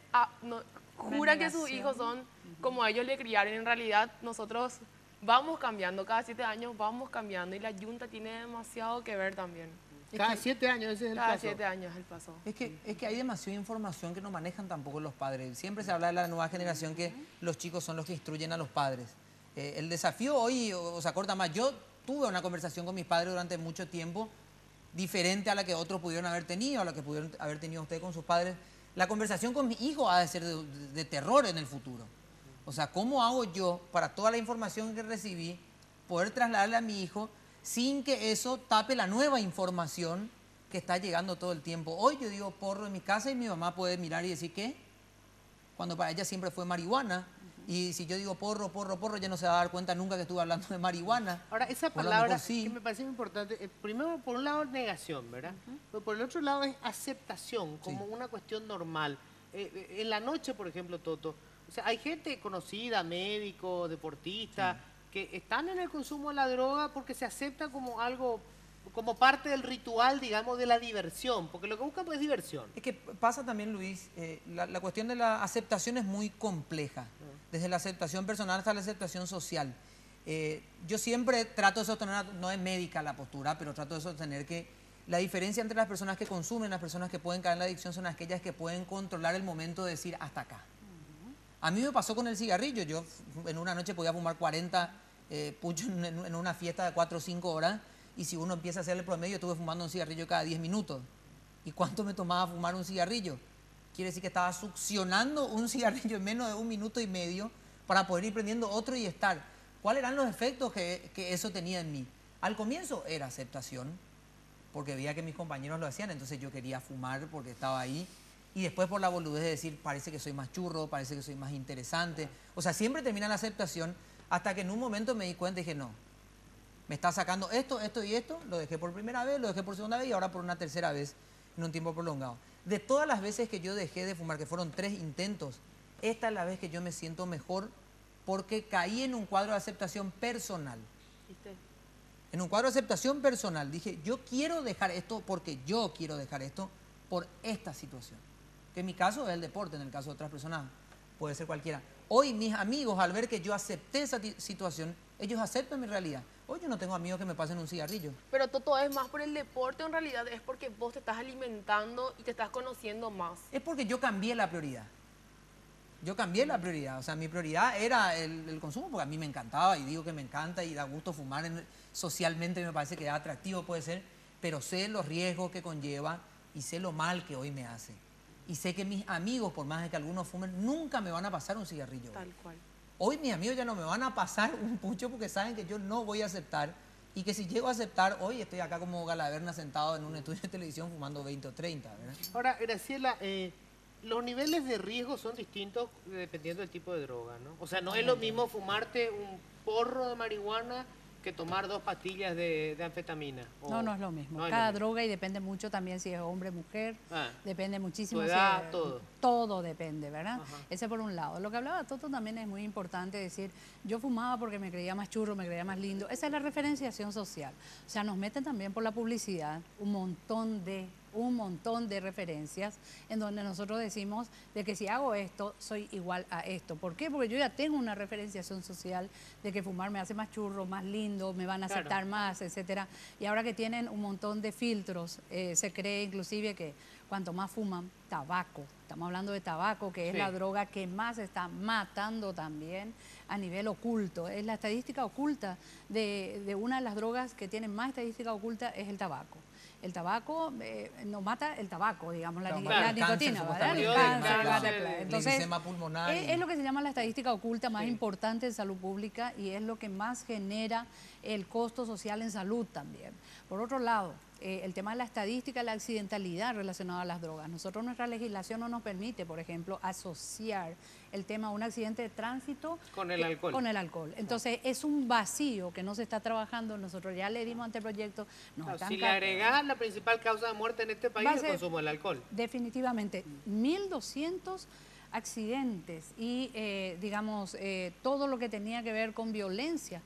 juran que sus negación. hijos son como ellos le criaron. En realidad, nosotros vamos cambiando, cada 7 años vamos cambiando y la Junta tiene demasiado que ver también. Cada 7 años, ese es el Cada caso. 7 años el paso. Es que hay demasiada información que no manejan tampoco los padres. Siempre se habla de la nueva generación que los chicos son los que instruyen a los padres. El desafío hoy, o sea, corta más, yo tuve una conversación con mis padres durante mucho tiempo diferente a la que otros pudieron haber tenido, a la que pudieron haber tenido ustedes con sus padres. La conversación con mi hijo ha de ser de terror en el futuro. O sea, ¿cómo hago yo para toda la información que recibí poder trasladarle a mi hijo sin que eso tape la nueva información que está llegando todo el tiempo? Hoy yo digo porro en mi casa y mi mamá puede mirar y decir, ¿qué? Cuando para ella siempre fue marihuana. Y si yo digo porro, porro, porro, ella no se va a dar cuenta nunca que estuve hablando de marihuana. Ahora, esa O a lo palabra mejor sí. que me parece muy importante, primero por un lado negación, ¿verdad? Pero por el otro lado es aceptación, como una cuestión normal. En la noche, por ejemplo, Toto, o sea, hay gente conocida, médico, deportista, que están en el consumo de la droga porque se acepta como algo, como parte del ritual, digamos, de la diversión, porque lo que buscan es diversión. Es que pasa también, Luis, la cuestión de la aceptación es muy compleja, desde la aceptación personal hasta la aceptación social. Yo siempre trato de sostener, no es médica la postura, pero trato de sostener que la diferencia entre las personas que consumen y las personas que pueden caer en la adicción son aquellas que pueden controlar el momento de decir hasta acá. A mí me pasó con el cigarrillo. Yo en una noche podía fumar 40 puchos en una fiesta de 4 o 5 horas, y si uno empieza a hacer el promedio, estuve fumando un cigarrillo cada 10 minutos. ¿Y cuánto me tomaba fumar un cigarrillo? Quiere decir que estaba succionando un cigarrillo en menos de 1 minuto y medio para poder ir prendiendo otro y estar. ¿Cuáles eran los efectos que eso tenía en mí? Al comienzo era aceptación, porque veía que mis compañeros lo hacían, entonces yo quería fumar porque estaba ahí. Y después por la boludez de decir, parece que soy más churro, parece que soy más interesante. O sea, siempre termina la aceptación, hasta que en un momento me di cuenta y dije, no, me está sacando esto, esto y esto, lo dejé por primera vez, lo dejé por segunda vez y ahora por una tercera vez en un tiempo prolongado. De todas las veces que yo dejé de fumar, que fueron 3 intentos, esta es la vez que yo me siento mejor porque caí en un cuadro de aceptación personal. ¿Viste? En un cuadro de aceptación personal dije, yo quiero dejar esto porque yo quiero dejar esto por esta situación. Que en mi caso es el deporte, en el caso de otras personas puede ser cualquiera. Hoy mis amigos, al ver que yo acepté esa situación, ellos aceptan mi realidad. Hoy yo no tengo amigos que me pasen un cigarrillo. Pero Toto, es más por el deporte, en realidad es porque vos te estás alimentando y te estás conociendo más. Es porque yo cambié la prioridad. Yo cambié la prioridad. O sea, mi prioridad era el consumo porque a mí me encantaba y digo que me encanta y da gusto fumar. Socialmente me parece que da atractivo, puede ser, pero sé los riesgos que conlleva y sé lo mal que hoy me hace. Y sé que mis amigos, por más de que algunos fumen, nunca me van a pasar un cigarrillo. Tal cual. Hoy mis amigos ya no me van a pasar un pucho porque saben que yo no voy a aceptar y que si llego a aceptar, hoy estoy acá como Galaverna sentado en un estudio de televisión fumando 20 o 30, ¿verdad? Ahora, Graciela, los niveles de riesgo son distintos dependiendo del tipo de droga, ¿no? O sea, no es lo mismo fumarte un porro de marihuana que tomar 2 pastillas de anfetamina. No, no es lo mismo. No es Cada lo mismo. droga, y depende mucho también si es hombre, mujer, depende muchísimo. Tu si edad, es- todo. Todo depende, ¿verdad? Ajá. Ese por un lado. Lo que hablaba Toto también es muy importante decir, yo fumaba porque me creía más churro, me creía más lindo. Esa es la referenciación social. O sea, nos meten también por la publicidad un montón de referencias en donde nosotros decimos de que si hago esto, soy igual a esto. ¿Por qué? Porque yo ya tengo una referenciación social de que fumar me hace más churro, más lindo, me van a Claro. aceptar más, etcétera. Y ahora que tienen un montón de filtros, se cree inclusive que cuanto más fuman, tabaco. Estamos hablando de tabaco, que es Sí. la droga que más está matando también a nivel oculto. Es la estadística oculta de una de las drogas que tiene más estadística oculta es el tabaco. El tabaco no mata el tabaco, digamos, la, Claro, la mata el cáncer, nicotina, ¿verdad? El supuestamente. cáncer, Claro. mata el- El Entonces, enfisema pulmonar y- es lo que se llama la estadística oculta más Sí. importante en salud pública y es lo que más genera el costo social en salud también. Por otro lado, el tema de la estadística, la accidentalidad relacionada a las drogas. Nosotros, nuestra legislación no nos permite, por ejemplo, asociar el tema a un accidente de tránsito Con el alcohol. Con el alcohol. Entonces, es un vacío que no se está trabajando. Nosotros ya le dimos anteproyecto. Nos Claro, están si le ca- agregás la principal causa de muerte en este país Va a es el ser- consumo del alcohol. Definitivamente, 1.200 accidentes y, digamos, todo lo que tenía que ver con violencia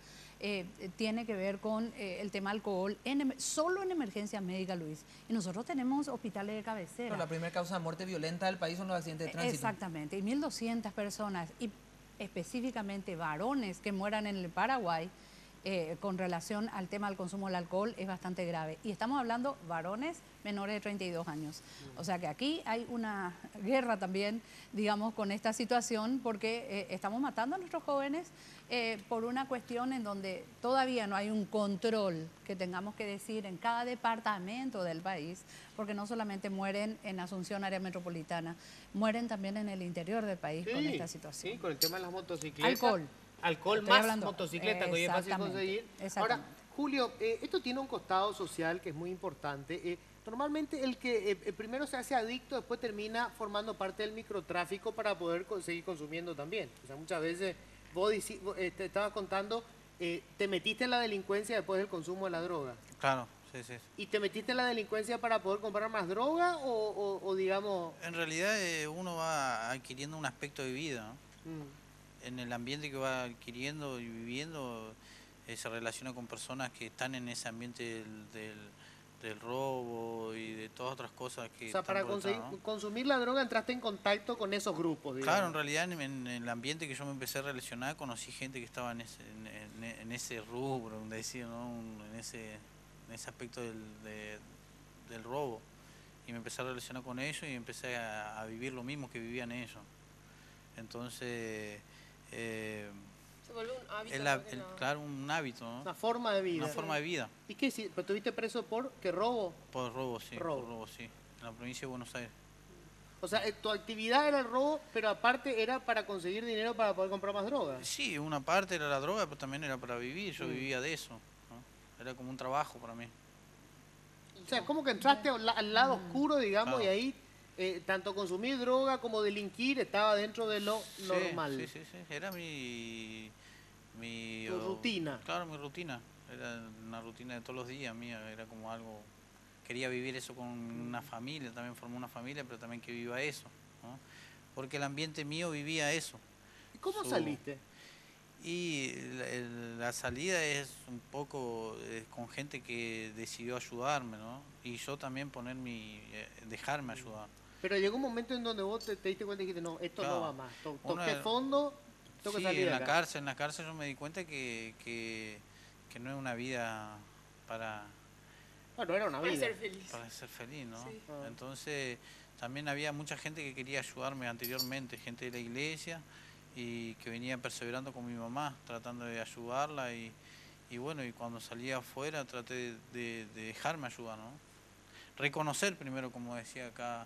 tiene que ver con el tema alcohol, solo en emergencia médica, Luis. Y nosotros tenemos hospitales de cabecera. Pero la primera causa de muerte violenta del país son los accidentes de tránsito. Exactamente, y 1.200 personas, y específicamente varones que mueran en el Paraguay, con relación al tema del consumo del alcohol es bastante grave. Y estamos hablando varones menores de 32 años. O sea que aquí hay una guerra también, digamos, con esta situación, porque estamos matando a nuestros jóvenes por una cuestión en donde todavía no hay un control que tengamos que decir en cada departamento del país, porque no solamente mueren en Asunción, área metropolitana, mueren también en el interior del país con esta situación. Sí, con el tema de las motocicletas. Alcohol Estoy más hablando, motocicleta, que hoy es fácil conseguir. Ahora, exactamente. Julio, esto tiene un costado social que es muy importante. Normalmente el que primero se hace adicto, después termina formando parte del microtráfico para poder seguir consumiendo también. O sea, muchas veces vos te estabas contando, te metiste en la delincuencia después del consumo de la droga. Claro, sí, sí. ¿Y te metiste en la delincuencia para poder comprar más droga o digamos...? En realidad uno va adquiriendo un aspecto de vida, ¿no? En el ambiente que va adquiriendo y viviendo, se relaciona con personas que están en ese ambiente del robo y de todas otras cosas que... O sea, para consumir la droga entraste en contacto con esos grupos, digamos. Claro, en realidad en el ambiente que yo me empecé a relacionar conocí gente que estaba en ese rubro, donde decía, ¿no? en ese aspecto del robo. Y me empecé a relacionar con ellos y empecé a vivir lo mismo que vivían ellos. Entonces... se vuelve un hábito. Claro, un hábito, ¿no? Una forma de vida. Una forma de vida. ¿Y qué? ¿Pero estuviste preso por qué robo? Por robo, sí. Robo. Por robo, sí. En la provincia de Buenos Aires. O sea, tu actividad era el robo, pero aparte era para conseguir dinero para poder comprar más droga. Sí, una parte era la droga, pero también era para vivir. Yo vivía de eso, ¿no? Era como un trabajo para mí. O sea, como que entraste al lado oscuro, digamos, Claro. y ahí tanto consumir droga como delinquir estaba dentro de lo normal. Sí. Era mi Tu rutina. Claro, mi rutina. Era una rutina de todos los días mía. Era como algo... Quería vivir eso con una familia, también formé una familia, pero también que viva eso, ¿no? Porque el ambiente mío vivía eso. ¿Y cómo saliste? Y la salida es un poco con gente que decidió ayudarme, ¿no? Y yo también dejarme ayudar. Pero llegó un momento en donde vos te diste cuenta y dijiste, no, esto Claro. no va más. Toqué fondo, tengo que salir de acá. En la cárcel yo me di cuenta que no es una vida para Bueno, era una Para vida. ser feliz. ser feliz, ¿no? Sí. Entonces también había mucha gente que quería ayudarme anteriormente, gente de la iglesia, y que venía perseverando con mi mamá, tratando de ayudarla, y bueno, y cuando salía afuera traté de dejarme ayudar, ¿no? Reconocer primero, como decía acá,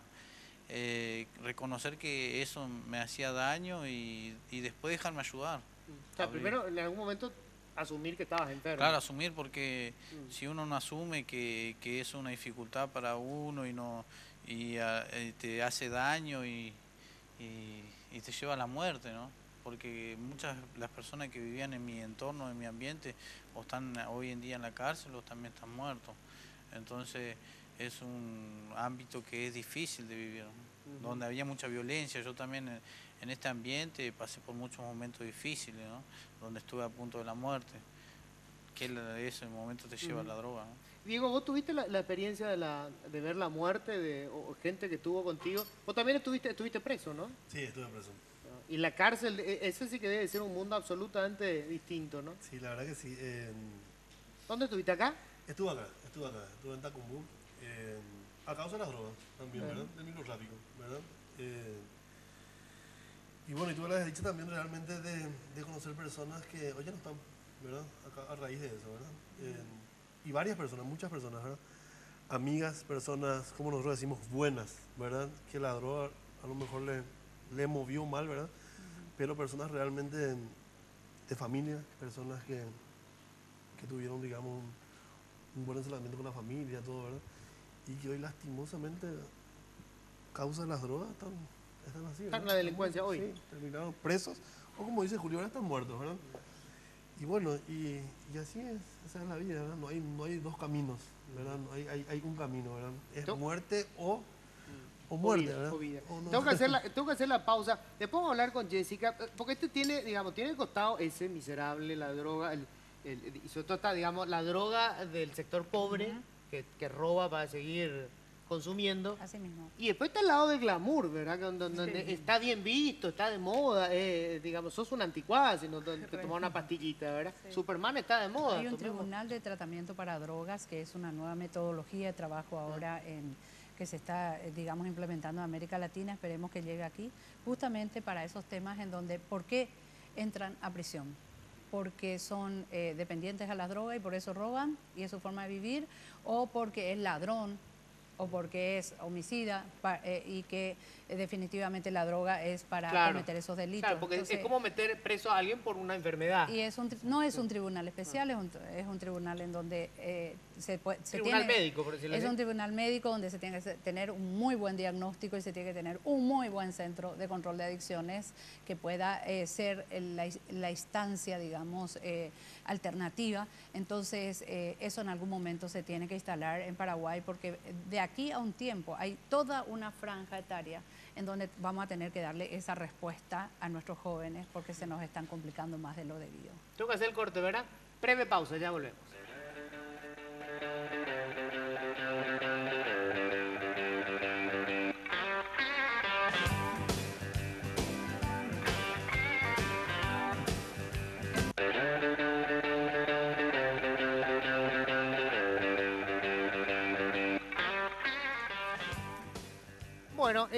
reconocer que eso me hacía daño y después dejarme ayudar. O sea, primero en algún momento asumir que estabas enfermo. Claro, asumir, porque si uno no asume que es una dificultad para uno y te hace daño y te lleva a la muerte, ¿no? Porque las personas que vivían en mi entorno, en mi ambiente, o están hoy en día en la cárcel o también están muertos. Entonces es un ámbito que es difícil de vivir, ¿no? Donde había mucha violencia. Yo también en este ambiente pasé por muchos momentos difíciles, ¿no? Donde estuve a punto de la muerte, que ese momento te lleva a la droga, ¿no? Diego, vos tuviste la experiencia de ver la muerte o gente que estuvo contigo. Vos también estuviste preso, ¿no? Sí, estuve preso. Y la cárcel, ese sí que debe ser un mundo absolutamente distinto, ¿no? Sí, la verdad que sí. ¿Dónde estuviste acá? Estuve en Tacumbú, a causa de las drogas también, ¿verdad? Del microtráfico, ¿verdad? Y bueno, y tú le has dicho también realmente de conocer personas que hoy ya no están, ¿verdad? A raíz de eso, ¿verdad? Y varias personas, muchas personas, ¿verdad? Amigas, personas, como nosotros decimos, buenas, ¿verdad? Que la droga a lo mejor le movió mal, ¿verdad? Pero personas realmente de familia, personas que tuvieron, digamos, un buen ensalamiento con la familia, todo, ¿verdad? Y que hoy lastimosamente, causa de las drogas, están así, ¿verdad? Están en la delincuencia hoy. Sí, terminaron presos, o como dice Julio, ahora están muertos, ¿verdad? Y bueno, y así es, esa es la vida, ¿verdad? No hay dos caminos, ¿verdad? No hay un camino, ¿verdad? Es muerte o muerte, vida, ¿verdad? o vida. O no. Tengo que hacer la pausa. Después vamos a hablar con Jessica, porque tiene el costado ese miserable, la droga, y sobre todo está, digamos, la droga del sector pobre, que roba para seguir consumiendo. Así mismo. Y después está el lado del glamour, ¿verdad? Donde está bien visto, está de moda, digamos, sos una anticuada si no te tomas una pastillita, ¿verdad? Superman está de moda. Hay un tomemos. tribunal de tratamiento para drogas, que es una nueva metodología de trabajo ahora que se está, digamos, implementando en América Latina. Esperemos que llegue aquí, justamente para esos temas en donde, ¿por qué entran a prisión? Porque son dependientes a las drogas y por eso roban y es su forma de vivir, o porque es ladrón, o porque es homicida y que definitivamente la droga es para cometer esos delitos. Claro, porque Entonces, es como meter preso a alguien por una enfermedad. y no es un tribunal especial, es un tribunal en donde Tribunal médico, por decirlo es así. un tribunal médico donde se tiene que tener un muy buen diagnóstico y se tiene que tener un muy buen centro de control de adicciones que pueda ser la instancia, digamos, alternativa. Entonces, eso en algún momento se tiene que instalar en Paraguay porque de aquí a un tiempo hay toda una franja etaria en donde vamos a tener que darle esa respuesta a nuestros jóvenes porque se nos están complicando más de lo debido. Tengo que hacer el corte, ¿verdad? Breve pausa, ya volvemos. Bueno,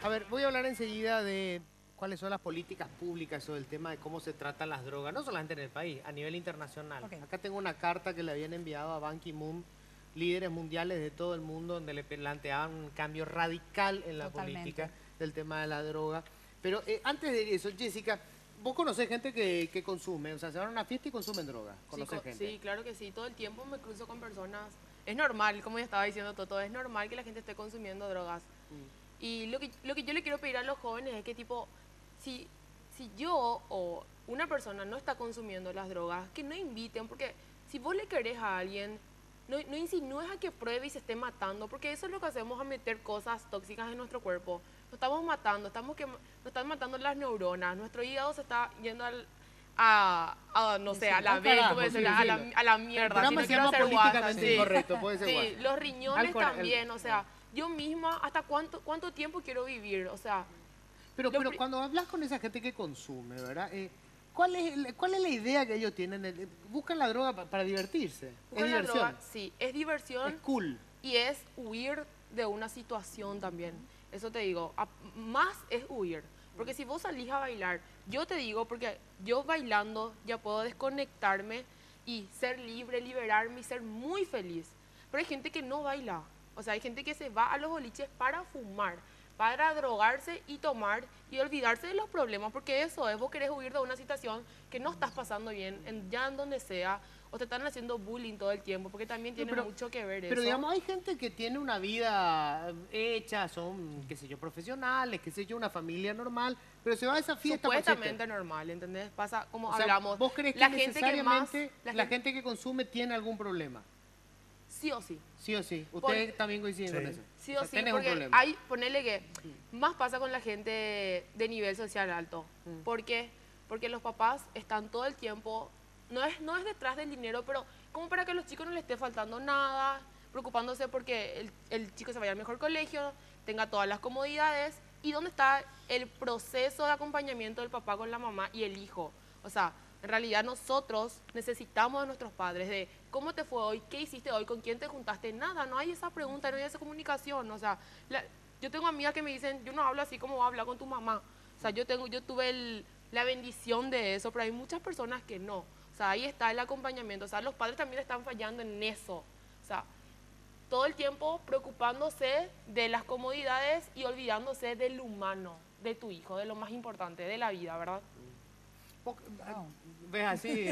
a ver, voy a hablar enseguida de cuáles son las políticas públicas sobre el tema de cómo se tratan las drogas, no solamente en el país, a nivel internacional. Ok. Acá tengo una carta que le habían enviado a Ban Ki-moon, líderes mundiales de todo el mundo, donde le planteaban un cambio radical en la Totalmente. política del tema de la droga. Pero antes de eso, Jessica, vos conocés gente que consume, o sea, se van a una fiesta y consumen droga. ¿Conocés gente? Sí, claro que sí. Todo el tiempo me cruzo con personas. Es normal, como ya estaba diciendo Toto, es normal que la gente esté consumiendo drogas. Y lo que yo le quiero pedir a los jóvenes es que, tipo, si yo o una persona no está consumiendo las drogas, que no inviten, porque si vos le querés a alguien, no insinúes a que pruebe y se esté matando, porque eso es lo que hacemos, a meter cosas tóxicas en nuestro cuerpo. Nos estamos matando, nos están matando las neuronas, nuestro hígado se está yendo no sé, a la al vez, carajo, como decir, sí, a la El mierda. programa Si no se quiero llama hacer guasa, políticamente sí. incorrecto, puede ser Sí, guasa. los riñones Alcohol, también, o sea, yo misma, ¿hasta cuánto tiempo quiero vivir? O sea, Pero Lo cuando hablas con esa gente que consume, ¿verdad? ¿Cuál es la idea que ellos tienen? Buscan la droga para divertirse. buscar Es la diversión. droga, sí, es diversión. Es cool. Y es huir de una situación también. Eso te digo, más es huir. Porque si vos salís a bailar, yo te digo, porque yo bailando ya puedo desconectarme y ser libre, liberarme y ser muy feliz. Pero hay gente que no baila. O sea, hay gente que se va a los boliches para fumar, para drogarse y tomar y olvidarse de los problemas, porque eso es, vos querés huir de una situación que no estás pasando bien, ya en donde sea, o te están haciendo bullying todo el tiempo, porque también tiene mucho que ver Pero eso. digamos, hay gente que tiene una vida hecha, son, qué sé yo, profesionales, qué sé yo, una familia normal, pero se va a esa fiesta. Supuestamente normal, ¿entendés? Pasa como O sea, hablamos. ¿vos crees que la gente necesariamente la la gente que consume tiene algún problema? sí o sí. Sí o sí. Ustedes también coinciden con eso. Sí o sí, tenés un porque problema. hay, ponele que más pasa con la gente de nivel social alto. ¿Por qué? Porque los papás están todo el tiempo, no es detrás del dinero, pero como para que a los chicos no les esté faltando nada, preocupándose porque el chico se vaya al mejor colegio, tenga todas las comodidades. ¿Y dónde está el proceso de acompañamiento del papá con la mamá y el hijo? O sea, en realidad nosotros necesitamos de nuestros padres, de cómo te fue hoy, qué hiciste hoy, con quién te juntaste, nada, no hay esa pregunta, no hay esa comunicación. O sea, yo tengo amigas que me dicen, yo no hablo así como habla con tu mamá. O sea, yo tuve la bendición de eso, pero hay muchas personas que no. O sea, ahí está el acompañamiento. O sea, los padres también están fallando en eso. O sea, todo el tiempo preocupándose de las comodidades y olvidándose del humano, de tu hijo, de lo más importante, de la vida, ¿verdad? ¿Ves así?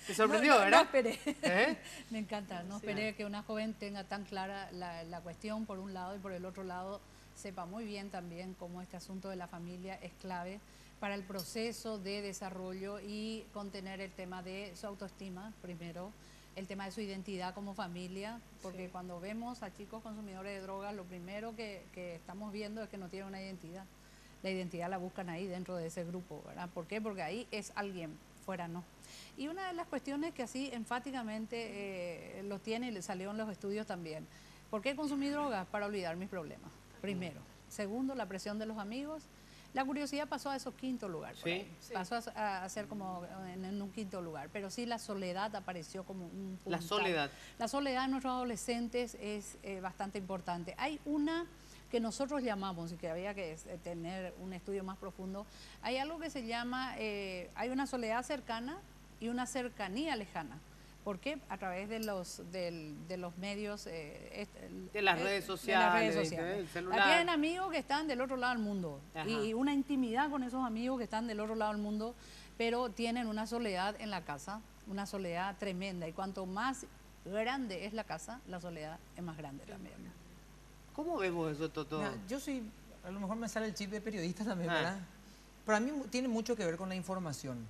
Te sorprendió, No ¿verdad? esperé. ¿Eh? Me encanta, no esperé que una joven tenga tan clara la cuestión por un lado y por el otro lado sepa muy bien también cómo este asunto de la familia es clave para el proceso de desarrollo y contener el tema de su autoestima, primero, el tema de su identidad como familia, porque cuando vemos a chicos consumidores de drogas, lo primero que estamos viendo es que no tienen una identidad. La identidad la buscan ahí dentro de ese grupo, ¿verdad? ¿Por qué? Porque ahí es alguien, fuera no. Y una de las cuestiones que así enfáticamente lo tiene y le salió en los estudios también, ¿Por qué consumí drogas? Para olvidar mis problemas, primero. Segundo, la presión de los amigos. La curiosidad pasó a esos quinto lugar. Por ahí. Sí. Pasó a ser como en un quinto lugar. Pero sí la soledad apareció como un puntal. La soledad. La soledad en nuestros adolescentes es bastante importante. Hay una que nosotros llamamos, y que había que tener un estudio más profundo, hay algo que se llama, hay una soledad cercana y una cercanía lejana. ¿Por qué? A través de los medios... De las redes sociales, del celular. Aquí tienen amigos que están del otro lado del mundo. Ajá. Y una intimidad con esos amigos que están del otro lado del mundo, pero tienen una soledad en la casa, una soledad tremenda. Y cuanto más grande es la casa, la soledad es más grande también. ¿Cómo vemos eso, Toto? Mira, yo soy, a lo mejor me sale el chip de periodista también, Ah. ¿verdad? Para mí tiene mucho que ver con la información.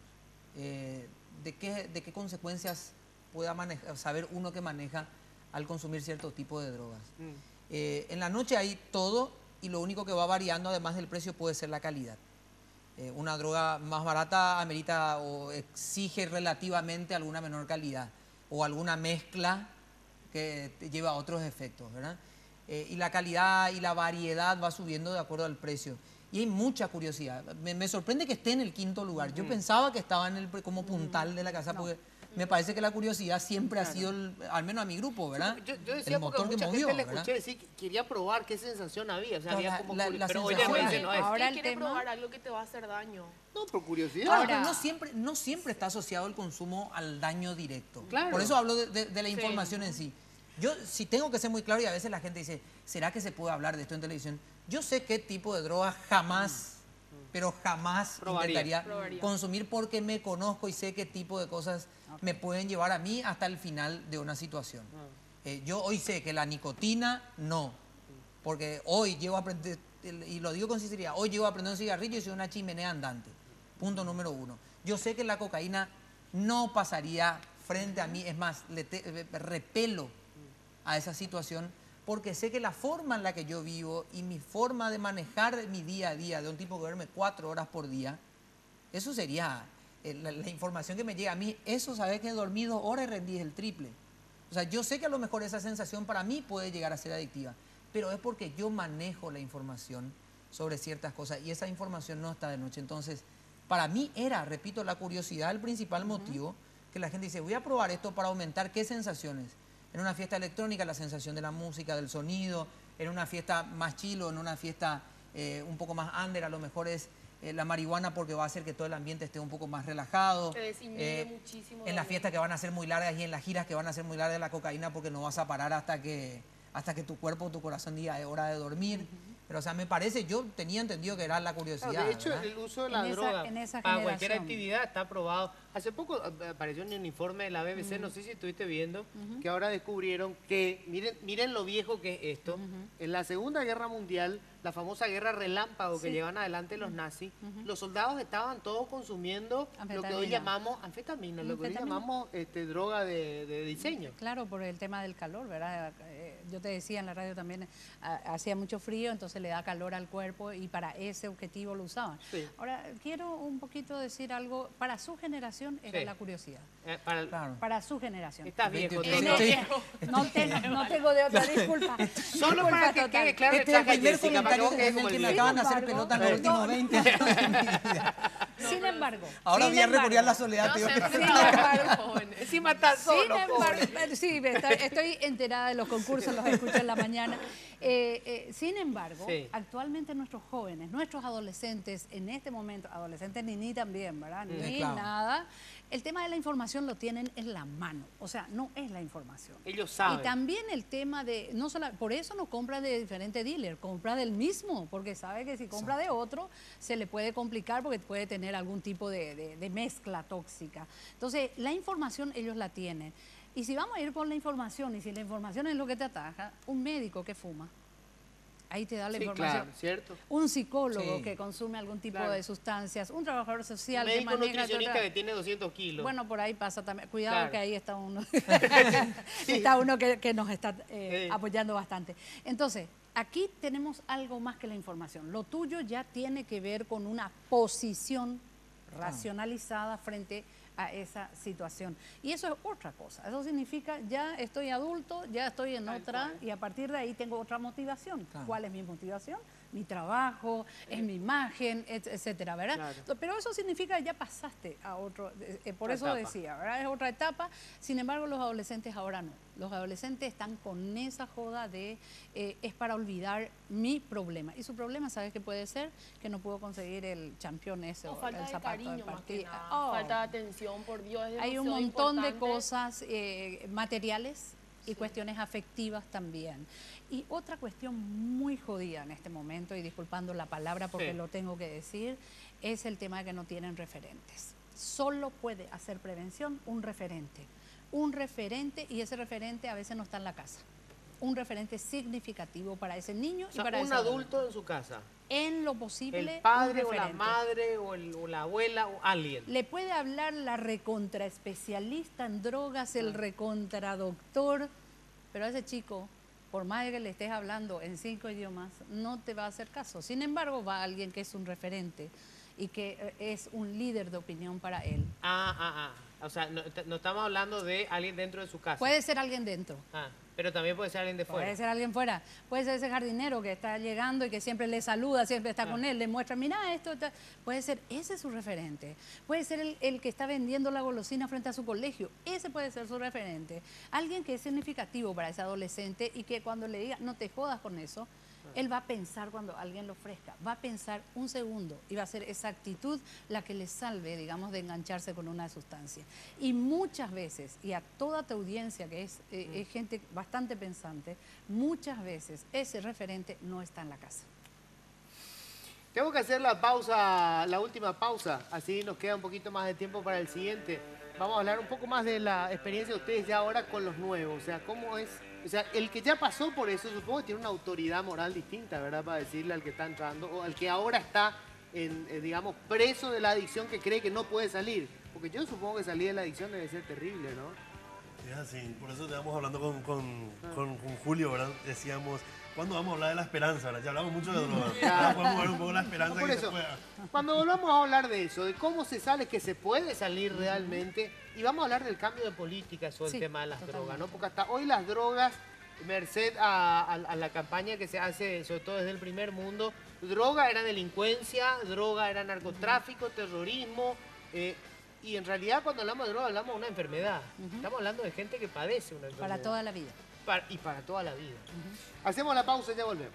De qué consecuencias pueda saber uno que maneja al consumir cierto tipo de drogas. En la noche hay todo y lo único que va variando, además del precio, puede ser la calidad. Una droga más barata amerita o exige relativamente alguna menor calidad o alguna mezcla que te lleva a otros efectos, ¿verdad? Y la calidad y la variedad va subiendo de acuerdo al precio. Y hay mucha curiosidad. Me sorprende que esté en el quinto lugar. Yo pensaba que estaba como puntal de la casa, porque me parece que la curiosidad siempre ha sido, al menos a mi grupo, ¿verdad? Yo decía el porque motor que mucha movió, gente le ¿verdad? escuché decir que quería probar qué sensación había. O sea, No, había la- como la pero sensación obviamente es- no es. Ahora ¿Quién el quiere tema- probar algo que te va a hacer daño? No, por curiosidad. Claro, Ahora- pero no siempre está asociado el consumo al daño directo. Claro. Por eso hablo de la información en sí. Yo sí tengo que ser muy claro, y a veces la gente dice, ¿será que se puede hablar de esto en televisión? Yo sé qué tipo de droga jamás, pero jamás Probaría. intentaría consumir, porque me conozco y sé qué tipo de cosas me pueden llevar a mí hasta el final de una situación. Yo hoy sé que la nicotina, no. Porque hoy llevo a aprender, y lo digo con sinceridad, hoy llevo a aprender un cigarrillo y soy una chimenea andante. Punto número 1. Yo sé que la cocaína no pasaría frente a mí, es más, repelo a esa situación, porque sé que la forma en la que yo vivo y mi forma de manejar mi día a día, de un tipo que duerme 4 horas por día, eso sería la información que me llega a mí. Eso, sabes que dormí 2 horas y rendí el triple. O sea, yo sé que a lo mejor esa sensación para mí puede llegar a ser adictiva, pero es porque yo manejo la información sobre ciertas cosas y esa información no está de noche. Entonces, para mí era, repito, la curiosidad el principal motivo, que la gente dice, voy a probar esto para aumentar qué sensaciones. En una fiesta electrónica, la sensación de la música, del sonido. En una fiesta más chilo, en una fiesta un poco más under, a lo mejor es la marihuana, porque va a hacer que todo el ambiente esté un poco más relajado. Te desinhibe muchísimo En las también. fiestas que van a ser muy largas y en las giras que van a ser muy largas, la cocaína, porque no vas a parar hasta que tu cuerpo o tu corazón diga es hora de dormir. Pero, o sea, me parece, yo tenía entendido que era la curiosidad. Claro, de hecho, ¿verdad? el uso de la En esa- droga en esa para cualquier generación. actividad está aprobado. Hace poco apareció en un informe de la BBC, no sé si estuviste viendo, que ahora descubrieron que, miren lo viejo que es esto, en la Segunda Guerra Mundial, la famosa guerra relámpago que Sí. llevan adelante los nazis, los soldados estaban todos consumiendo lo que hoy Anfetamina. llamamos anfetamina, lo que hoy Anfetamina. llamamos droga de diseño. Claro, por el tema del calor, ¿verdad? Yo te decía en la radio también, hacía mucho frío, entonces le da calor al cuerpo y para ese objetivo lo usaban. Sí. Ahora, quiero un poquito decir algo, para su generación era Sí. la curiosidad. Claro. Para su generación. Estás viejo, 23. Toto. No tengo de otra disculpa. Solo para que quede claro Este es el mensaje, primer Jessica, para que comentario vos quedes en como el que el me viejo. acaban de hacer Sin pelota en los embargo, últimos 20 años de mi vida. Sin embargo. Ahora sin voy a recurrir a la embargo, soledad. No te se digo. enfrenta a los jóvenes. Encima está Sin solo, pobre. embargo, sí, estoy enterada de los concursos, los escucho en la mañana. Sin embargo, Sí. actualmente nuestros jóvenes, nuestros adolescentes, en este momento, adolescentes ni también, ¿verdad? Ni claro. nada, el tema de la información lo tienen en la mano, o sea, no es la información. Ellos saben. Y también el tema de, no solo, por eso no compra de diferente dealer, compra del mismo, porque sabe que si compra de otro se le puede complicar porque puede tener algún tipo de mezcla tóxica. Entonces, la información ellos la tienen. Y si vamos a ir por la información, y si la información es lo que te ataja, un médico que fuma, ahí te da la Sí, información. claro, ¿cierto? Un psicólogo Sí. que consume algún tipo Claro. de sustancias, un trabajador Un social que médico maneja... nutricionista otra- que tiene 200 kilos. Bueno, por ahí pasa también. Cuidado Claro. que ahí está uno, está uno que nos está apoyando bastante. Entonces, aquí tenemos algo más que la información. Lo tuyo ya tiene que ver con una posición racionalizada frente a esa situación. Y eso es otra cosa. Eso significa ya estoy adulto, ya estoy en otra y a partir de ahí tengo otra motivación. Claro. ¿Cuál es mi motivación? Mi trabajo, es mi imagen, etcétera, ¿verdad? Claro. Pero eso significa que ya pasaste a otro, por Otra eso etapa. decía, ¿verdad? Es otra etapa. Sin embargo, los adolescentes ahora no. Los adolescentes están con esa joda de es para olvidar mi problema. Y su problema, ¿sabes qué puede ser? Que no puedo conseguir el campeón ese No, o falta el de zapato cariño del más que partido. nada. Oh. Falta de atención, por Dios, es Hay un demasiado montón de importante. cosas materiales y cuestiones afectivas también. Y otra cuestión muy jodida en este momento, y disculpando la palabra porque Sí. lo tengo que decir, es el tema de que no tienen referentes. Solo puede hacer prevención un referente. Un referente, y ese referente a veces no está en la casa. Un referente significativo para ese niño O y sea, para un ese adulto en su casa. en lo posible, El padre un o la referente. madre o la abuela o alguien. Le puede hablar la recontra especialista en drogas, Ah. el recontra doctor, pero a ese chico, por más de que le estés hablando en 5 idiomas, no te va a hacer caso. Sin embargo, va alguien que es un referente y que es un líder de opinión para él. O sea, no estamos hablando de alguien dentro de su casa. Puede ser alguien dentro. Pero también puede ser alguien de fuera. Puede ser alguien fuera, puede ser ese jardinero que está llegando y que siempre le saluda, siempre está con él, le muestra, mira esto, puede ser, ese es su referente. Puede ser el que está vendiendo la golosina frente a su colegio, ese puede ser su referente. Alguien que es significativo para ese adolescente y que cuando le diga, no te jodas con eso, él va a pensar cuando alguien lo ofrezca, va a pensar un segundo y va a ser esa actitud la que le salve, digamos, de engancharse con una sustancia. Y muchas veces, y a toda tu audiencia que es gente bastante pensante, muchas veces ese referente no está en la casa. Tengo que hacer la pausa, la última pausa, así nos queda un poquito más de tiempo para el siguiente. Vamos a hablar un poco más de la experiencia de ustedes ya ahora con los nuevos, o sea, cómo es, o sea, el que ya pasó por eso, supongo que tiene una autoridad moral distinta, ¿verdad? Para decirle al que está entrando, o al que ahora está, digamos, preso de la adicción que cree que no puede salir. Porque yo supongo que salir de la adicción debe ser terrible, ¿no? Es así, por eso estábamos hablando con Julio, ¿verdad? Decíamos, ¿cuándo vamos a hablar de la esperanza? ¿Verdad? Ya hablamos mucho de drogas. Ahora podemos ver un poco la esperanza No, por que eso, se pueda. cuando volvamos a hablar de eso, de cómo se sale, que se puede salir realmente, y vamos a hablar del cambio de política sobre Sí, el tema de las totalmente. drogas, ¿no? Porque hasta hoy las drogas, merced a la campaña que se hace, sobre todo desde el primer mundo, droga era delincuencia, droga era narcotráfico, terrorismo, y en realidad cuando hablamos de droga hablamos de una enfermedad. Estamos hablando de gente que padece una enfermedad. Para toda la vida. Y para toda la vida. Hacemos la pausa y ya volvemos.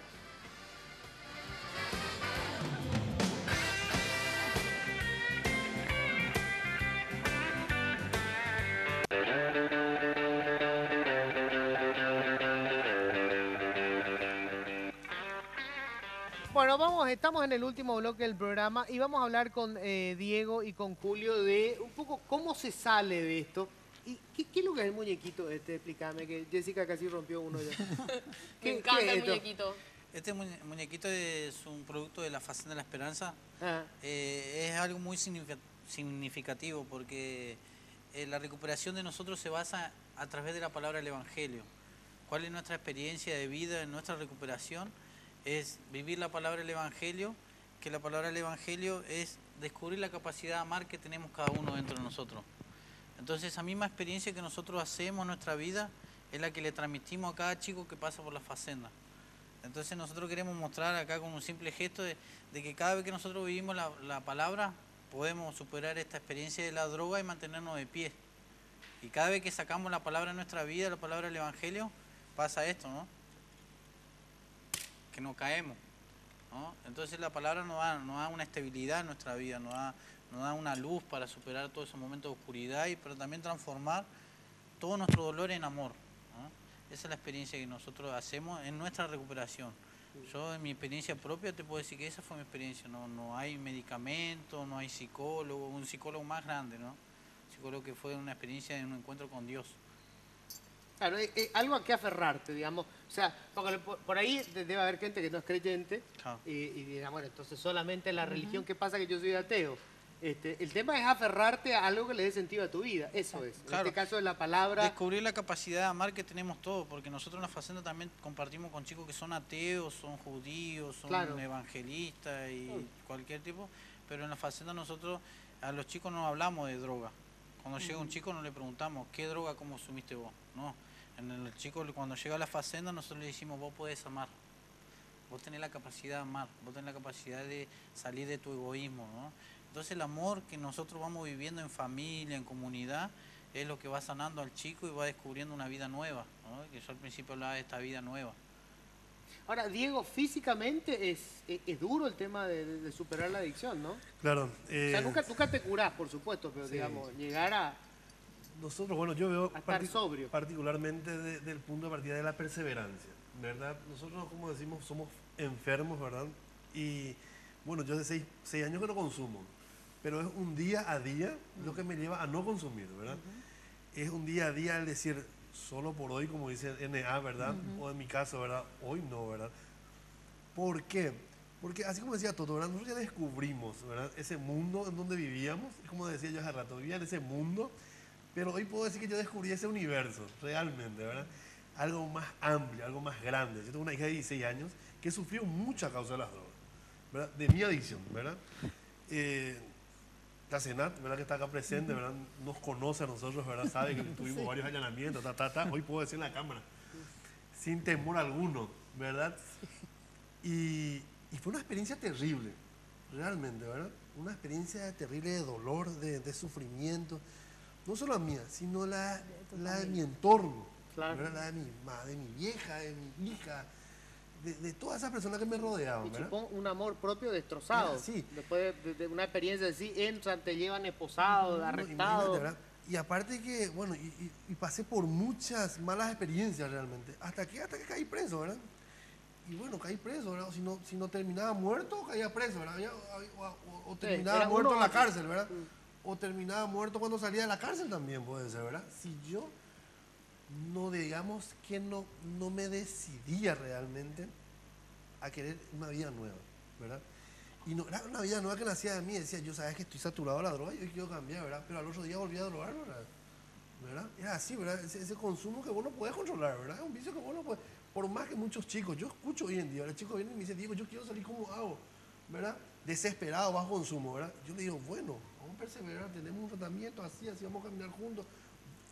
Bueno, estamos en el último bloque del programa y vamos a hablar con Diego y con Julio de un poco cómo se sale de esto. ¿Y qué es lo que es el muñequito este? Explícame, que Jessica casi rompió uno ya. Me encanta es el esto? muñequito. Este muñequito es un producto de la Facenda de la Esperanza. Ah, Es algo muy significativo porque la recuperación de nosotros se basa a través de la palabra del Evangelio. ¿Cuál es nuestra experiencia de vida en nuestra recuperación? Es vivir la palabra del Evangelio, que la palabra del Evangelio es descubrir la capacidad de amar que tenemos cada uno dentro de nosotros. Entonces, esa misma experiencia que nosotros hacemos en nuestra vida es la que le transmitimos a cada chico que pasa por la Facenda. Entonces, nosotros queremos mostrar acá con un simple gesto de que cada vez que nosotros vivimos la palabra, podemos superar esta experiencia de la droga y mantenernos de pie. Y cada vez que sacamos la palabra en nuestra vida, la palabra del Evangelio, pasa esto, ¿no? Que no caemos, ¿no? Entonces la palabra nos da una estabilidad en nuestra vida, nos da una luz para superar todos esos momentos de oscuridad, pero también transformar todo nuestro dolor en amor, ¿no? Esa es la experiencia que nosotros hacemos en nuestra recuperación. Yo en mi experiencia propia te puedo decir que esa fue mi experiencia, no hay medicamento, no hay psicólogo, un psicólogo más grande, ¿no? Un psicólogo que fue una experiencia de un encuentro con Dios. claro, algo a qué aferrarte, digamos. O sea, porque por ahí debe haber gente que no es creyente Claro. y dirá, bueno, entonces solamente la religión, ¿qué pasa que yo soy ateo? El tema es aferrarte a algo que le dé sentido a tu vida, eso es. En Claro. este caso es la palabra. Descubrir la capacidad de amar que tenemos todos, porque nosotros en la Facenda también compartimos con chicos que son ateos, son judíos, son Claro. evangelistas y cualquier tipo, pero en la Facenda nosotros a los chicos no hablamos de droga. Cuando llega un chico no le preguntamos, ¿qué droga consumiste vos? No, en el chico cuando llega a la facenda nosotros le decimos, vos podés amar. Vos tenés la capacidad de amar, vos tenés la capacidad de salir de tu egoísmo, ¿no? Entonces el amor que nosotros vamos viviendo en familia, en comunidad, es lo que va sanando al chico y va descubriendo una vida nueva, ¿no? Que yo al principio hablaba de esta vida nueva. Ahora, Diego, físicamente es duro el tema de superar la adicción, ¿no? Claro. O sea, nunca te curás, por supuesto, pero Sí. digamos, llegar a Nosotros, bueno, yo veo a estar sobrio. particularmente del punto de partida de la perseverancia, ¿verdad? Nosotros, como decimos, somos enfermos, ¿verdad? Y bueno, yo de 6 años que no consumo, pero es un día a día lo que me lleva a no consumir, ¿verdad? Es un día a día el decir, solo por hoy, como dice NA, ¿verdad? O en mi caso, ¿verdad? Hoy no, ¿verdad? ¿Por qué? Porque así como decía Toto, ¿verdad? Nosotros ya descubrimos, ¿verdad? Ese mundo en donde vivíamos, y como decía yo hace rato, vivía en ese mundo, pero hoy puedo decir que yo descubrí ese universo, realmente, ¿verdad? Algo más amplio, algo más grande. Yo tengo una hija de 16 años que sufrió mucho a causa de las drogas, ¿verdad? De mi adicción, ¿verdad? La Senat, ¿verdad? Que está acá presente, ¿verdad? Nos conoce a nosotros, ¿verdad? Sabe que tuvimos varios allanamientos, hoy puedo decir en la cámara, sin temor alguno, ¿verdad? Y fue una experiencia terrible, realmente, ¿verdad? Una experiencia terrible de dolor, de sufrimiento, no solo la mía, sino la de mi entorno, Claro. ¿verdad? La de mi madre, de mi vieja, de mi hija, de todas esas personas que me rodeaban, Y ¿verdad? supongo un amor propio destrozado. Sí. Después de una experiencia así, entran, te llevan esposado, No, arrestado. imagínate, ¿verdad? Y aparte que, bueno, y pasé por muchas malas experiencias realmente, hasta que caí preso, ¿verdad? Y bueno, caí preso, ¿verdad? Si no terminaba muerto, caía preso, ¿verdad? O terminaba era muerto uno en la o otro. cárcel, ¿verdad? O terminaba muerto cuando salía de la cárcel también, puede ser, ¿verdad? Si yo no, digamos que no me decidía realmente a querer una vida nueva, ¿verdad? Y no era una vida nueva que nacía de mí, decía, yo sabes que estoy saturado de la droga, yo quiero cambiar, ¿verdad? Pero al otro día volví a drogar, ¿verdad? Era así, ¿verdad? Ese consumo que vos no podés controlar, ¿verdad? Es un vicio que vos no podés, por más que muchos chicos, yo escucho hoy en día, los chicos vienen y me dicen, Diego, yo quiero salir, ¿cómo hago? ¿Verdad? Desesperado, bajo consumo, ¿verdad? Yo le digo, bueno, vamos a perseverar, tenemos un tratamiento así vamos a caminar juntos,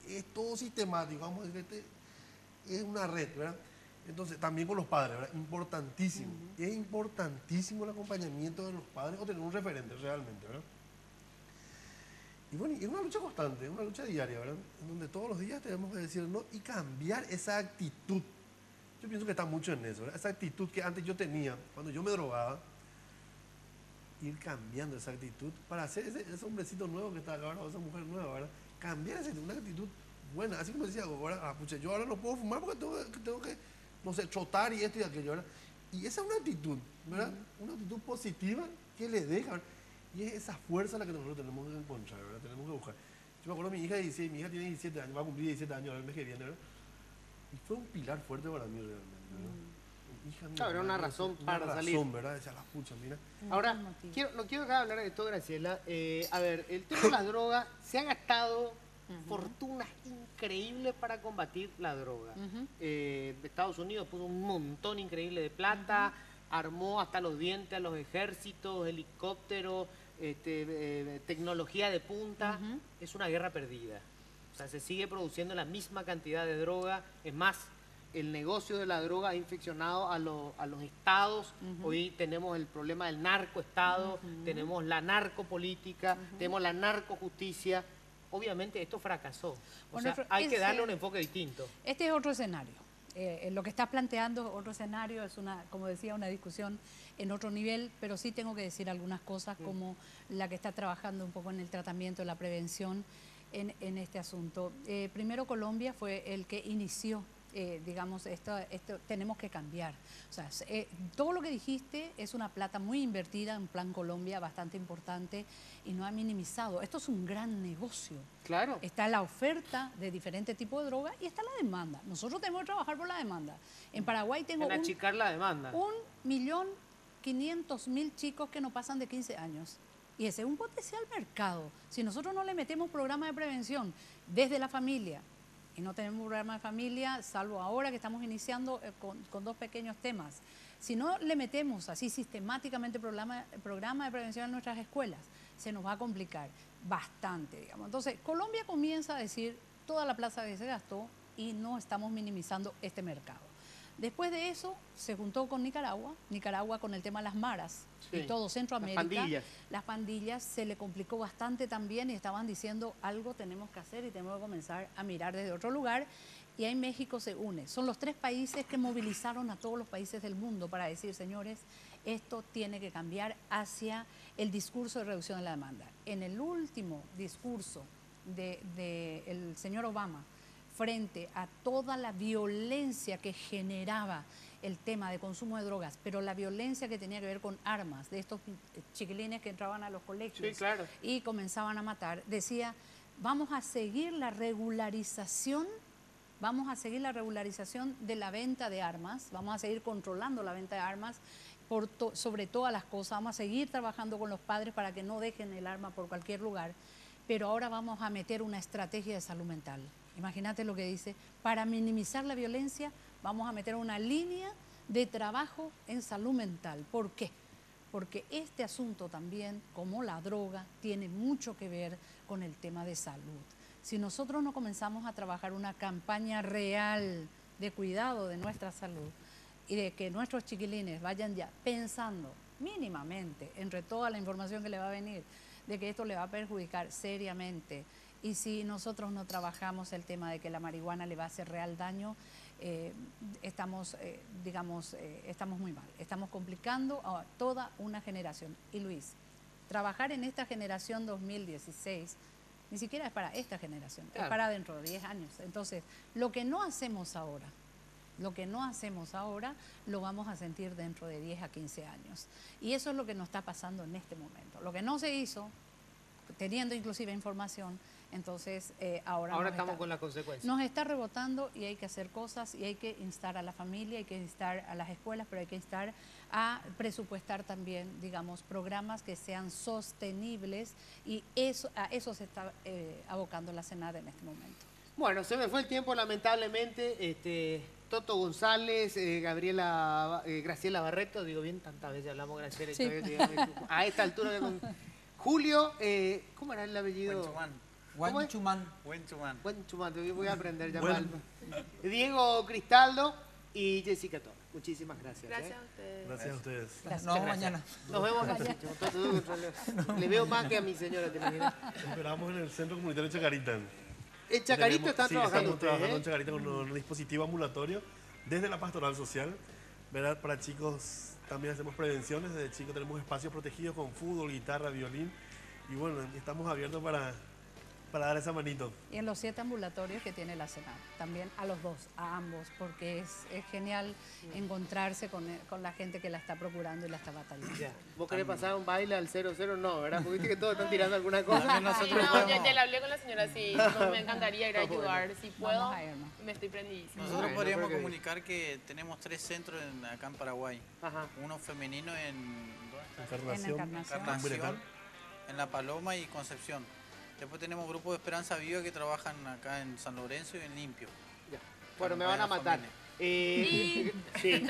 es todo sistemático, vamos a decir, es una red, ¿verdad? Entonces, también con los padres, ¿verdad? Importantísimo. Es importantísimo el acompañamiento de los padres o tener un referente realmente, ¿verdad? Y bueno, y es una lucha constante, es una lucha diaria, ¿verdad? En donde todos los días tenemos que decir no y cambiar esa actitud. Yo pienso que está mucho en eso, ¿verdad? Esa actitud que antes yo tenía, cuando yo me drogaba, ir cambiando esa actitud para ser ese hombrecito nuevo que está acá ahora, o esa mujer nueva, ¿verdad? Cambiar una actitud buena, así como decía, ahora, pucha, yo ahora no puedo fumar porque tengo que no sé, trotar y esto y aquello, ¿verdad? Y esa es una actitud, ¿verdad? Una actitud positiva que le deja, ¿verdad? Y es esa fuerza la que nosotros tenemos que encontrar, ¿verdad? Tenemos que buscar. Yo me acuerdo de mi hija de 16, mi hija tiene 17 años, va a cumplir 17 años el mes que viene, ¿verdad? Y fue un pilar fuerte para mí realmente, ¿verdad? Mi hija, Claro, era una razón para salir. Una razón, ¿verdad? Decía, la pucha, mira. Ahora, no quiero dejar de hablar de esto, Graciela. A ver, el tema de las drogas, se ha gastado fortunas increíbles para combatir la droga. Estados Unidos puso un montón increíble de plata, armó hasta los dientes a los ejércitos, helicópteros, tecnología de punta. Es una guerra perdida. O sea, se sigue produciendo la misma cantidad de droga. Es más, el negocio de la droga ha infeccionado a los estados. Hoy tenemos el problema del narcoestado, tenemos la narcopolítica, tenemos la narcojusticia. Obviamente esto fracasó. Bueno, hay que darle un enfoque distinto. Este es otro escenario. Lo que estás planteando es otro escenario, es como decía, una discusión en otro nivel, pero sí tengo que decir algunas cosas como la que está trabajando un poco en el tratamiento, la prevención en este asunto. Primero Colombia fue el que inició, digamos, esto tenemos que cambiar. O sea, todo lo que dijiste es una plata muy invertida en Plan Colombia, bastante importante, y no ha minimizado. Esto es un gran negocio. Claro. Está la oferta de diferentes tipos de drogas y está la demanda. Nosotros tenemos que trabajar por la demanda. En Paraguay tengo En achicar la demanda. 1.500.000 chicos que no pasan de 15 años. Y ese es un potencial mercado. Si nosotros no le metemos programa de prevención desde la familia, y no tenemos programa de familia, salvo ahora que estamos iniciando con 2 pequeños temas. Si no le metemos así sistemáticamente programa de prevención en nuestras escuelas, se nos va a complicar bastante, digamos. Entonces, Colombia comienza a decir, toda la plata se gastó y no estamos minimizando este mercado. Después de eso, se juntó con Nicaragua con el tema de las maras y todo Centroamérica. Las pandillas se le complicó bastante también y estaban diciendo algo tenemos que hacer y tenemos que comenzar a mirar desde otro lugar. Y ahí México se une. Son los 3 países que movilizaron a todos los países del mundo para decir, señores, esto tiene que cambiar hacia el discurso de reducción de la demanda. En el último discurso del señor Obama, frente a toda la violencia que generaba el tema de consumo de drogas, pero la violencia que tenía que ver con armas, de estos chiquilines que entraban a los colegios y comenzaban a matar, decía, vamos a seguir la regularización de la venta de armas, vamos a seguir controlando la venta de armas sobre todas las cosas, vamos a seguir trabajando con los padres para que no dejen el arma por cualquier lugar, pero ahora vamos a meter una estrategia de salud mental. Imagínate lo que dice, para minimizar la violencia vamos a meter una línea de trabajo en salud mental. ¿Por qué? Porque este asunto también, como la droga, tiene mucho que ver con el tema de salud. Si nosotros no comenzamos a trabajar una campaña real de cuidado de nuestra salud y de que nuestros chiquilines vayan ya pensando mínimamente, entre toda la información que le va a venir, de que esto le va a perjudicar seriamente, y si nosotros no trabajamos el tema de que la marihuana le va a hacer real daño, estamos muy mal. Estamos complicando a toda una generación. Y Luis, trabajar en esta generación 2016 ni siquiera es para esta generación, es para dentro de 10 años. Entonces, lo que no hacemos ahora, lo vamos a sentir dentro de 10 a 15 años. Y eso es lo que nos está pasando en este momento. Lo que no se hizo, teniendo inclusive información, entonces ahora estamos con las consecuencias. Nos está rebotando y hay que hacer cosas y hay que instar a la familia, hay que instar a las escuelas, pero hay que instar a presupuestar también, digamos, programas que sean sostenibles, y a eso se está abocando la Senada en este momento. Bueno, se me fue el tiempo lamentablemente. Toto González, Graciela Barreto, digo bien, tantas veces hablamos Graciela, Sí. a esta altura. Julio, ¿cómo era el apellido? Huanchumán. Huanchumán, voy a aprender ya mal. Diego Cristaldo y Jessica Torres. Muchísimas gracias. Gracias a ustedes. Gracias a ustedes. Gracias. Nos vemos mañana. Nos vemos mañana. Le veo más que a mi señora, te imaginas. Esperamos en el Centro Comunitario Chacarita. En Chacarito están trabajando estamos ustedes, trabajando en Chacarita con un dispositivo ambulatorio desde la Pastoral Social, ¿verdad? Para chicos también hacemos prevenciones, desde chicos tenemos espacios protegidos con fútbol, guitarra, violín, y bueno, estamos abiertos para dar esa manito. Y en los 7 ambulatorios que tiene la Senada, también a los dos, a ambos, porque es genial encontrarse con la gente que la está procurando y la está batallando. Ya. ¿Vos querés pasar un baile al 0-0? No, ¿verdad? Porque viste que todos están tirando alguna cosa. Sí, no, ya le hablé con la señora, sí, me encantaría ir a ayudar. Si puedo, Vamos a irnos. me estoy prendidísima. Nosotros Bueno, podríamos creo que- comunicar que tenemos 3 centros acá en Paraguay. Ajá. Uno femenino en Encarnación, Encarnación. Encarnación, en La Paloma y Concepción. Después tenemos grupos de Esperanza Viva que trabajan acá en San Lorenzo y en Limpio. Ya. Bueno, me Para van a matar. familia. Sí.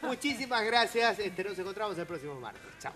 Muchísimas gracias. Nos encontramos el próximo martes. Chao.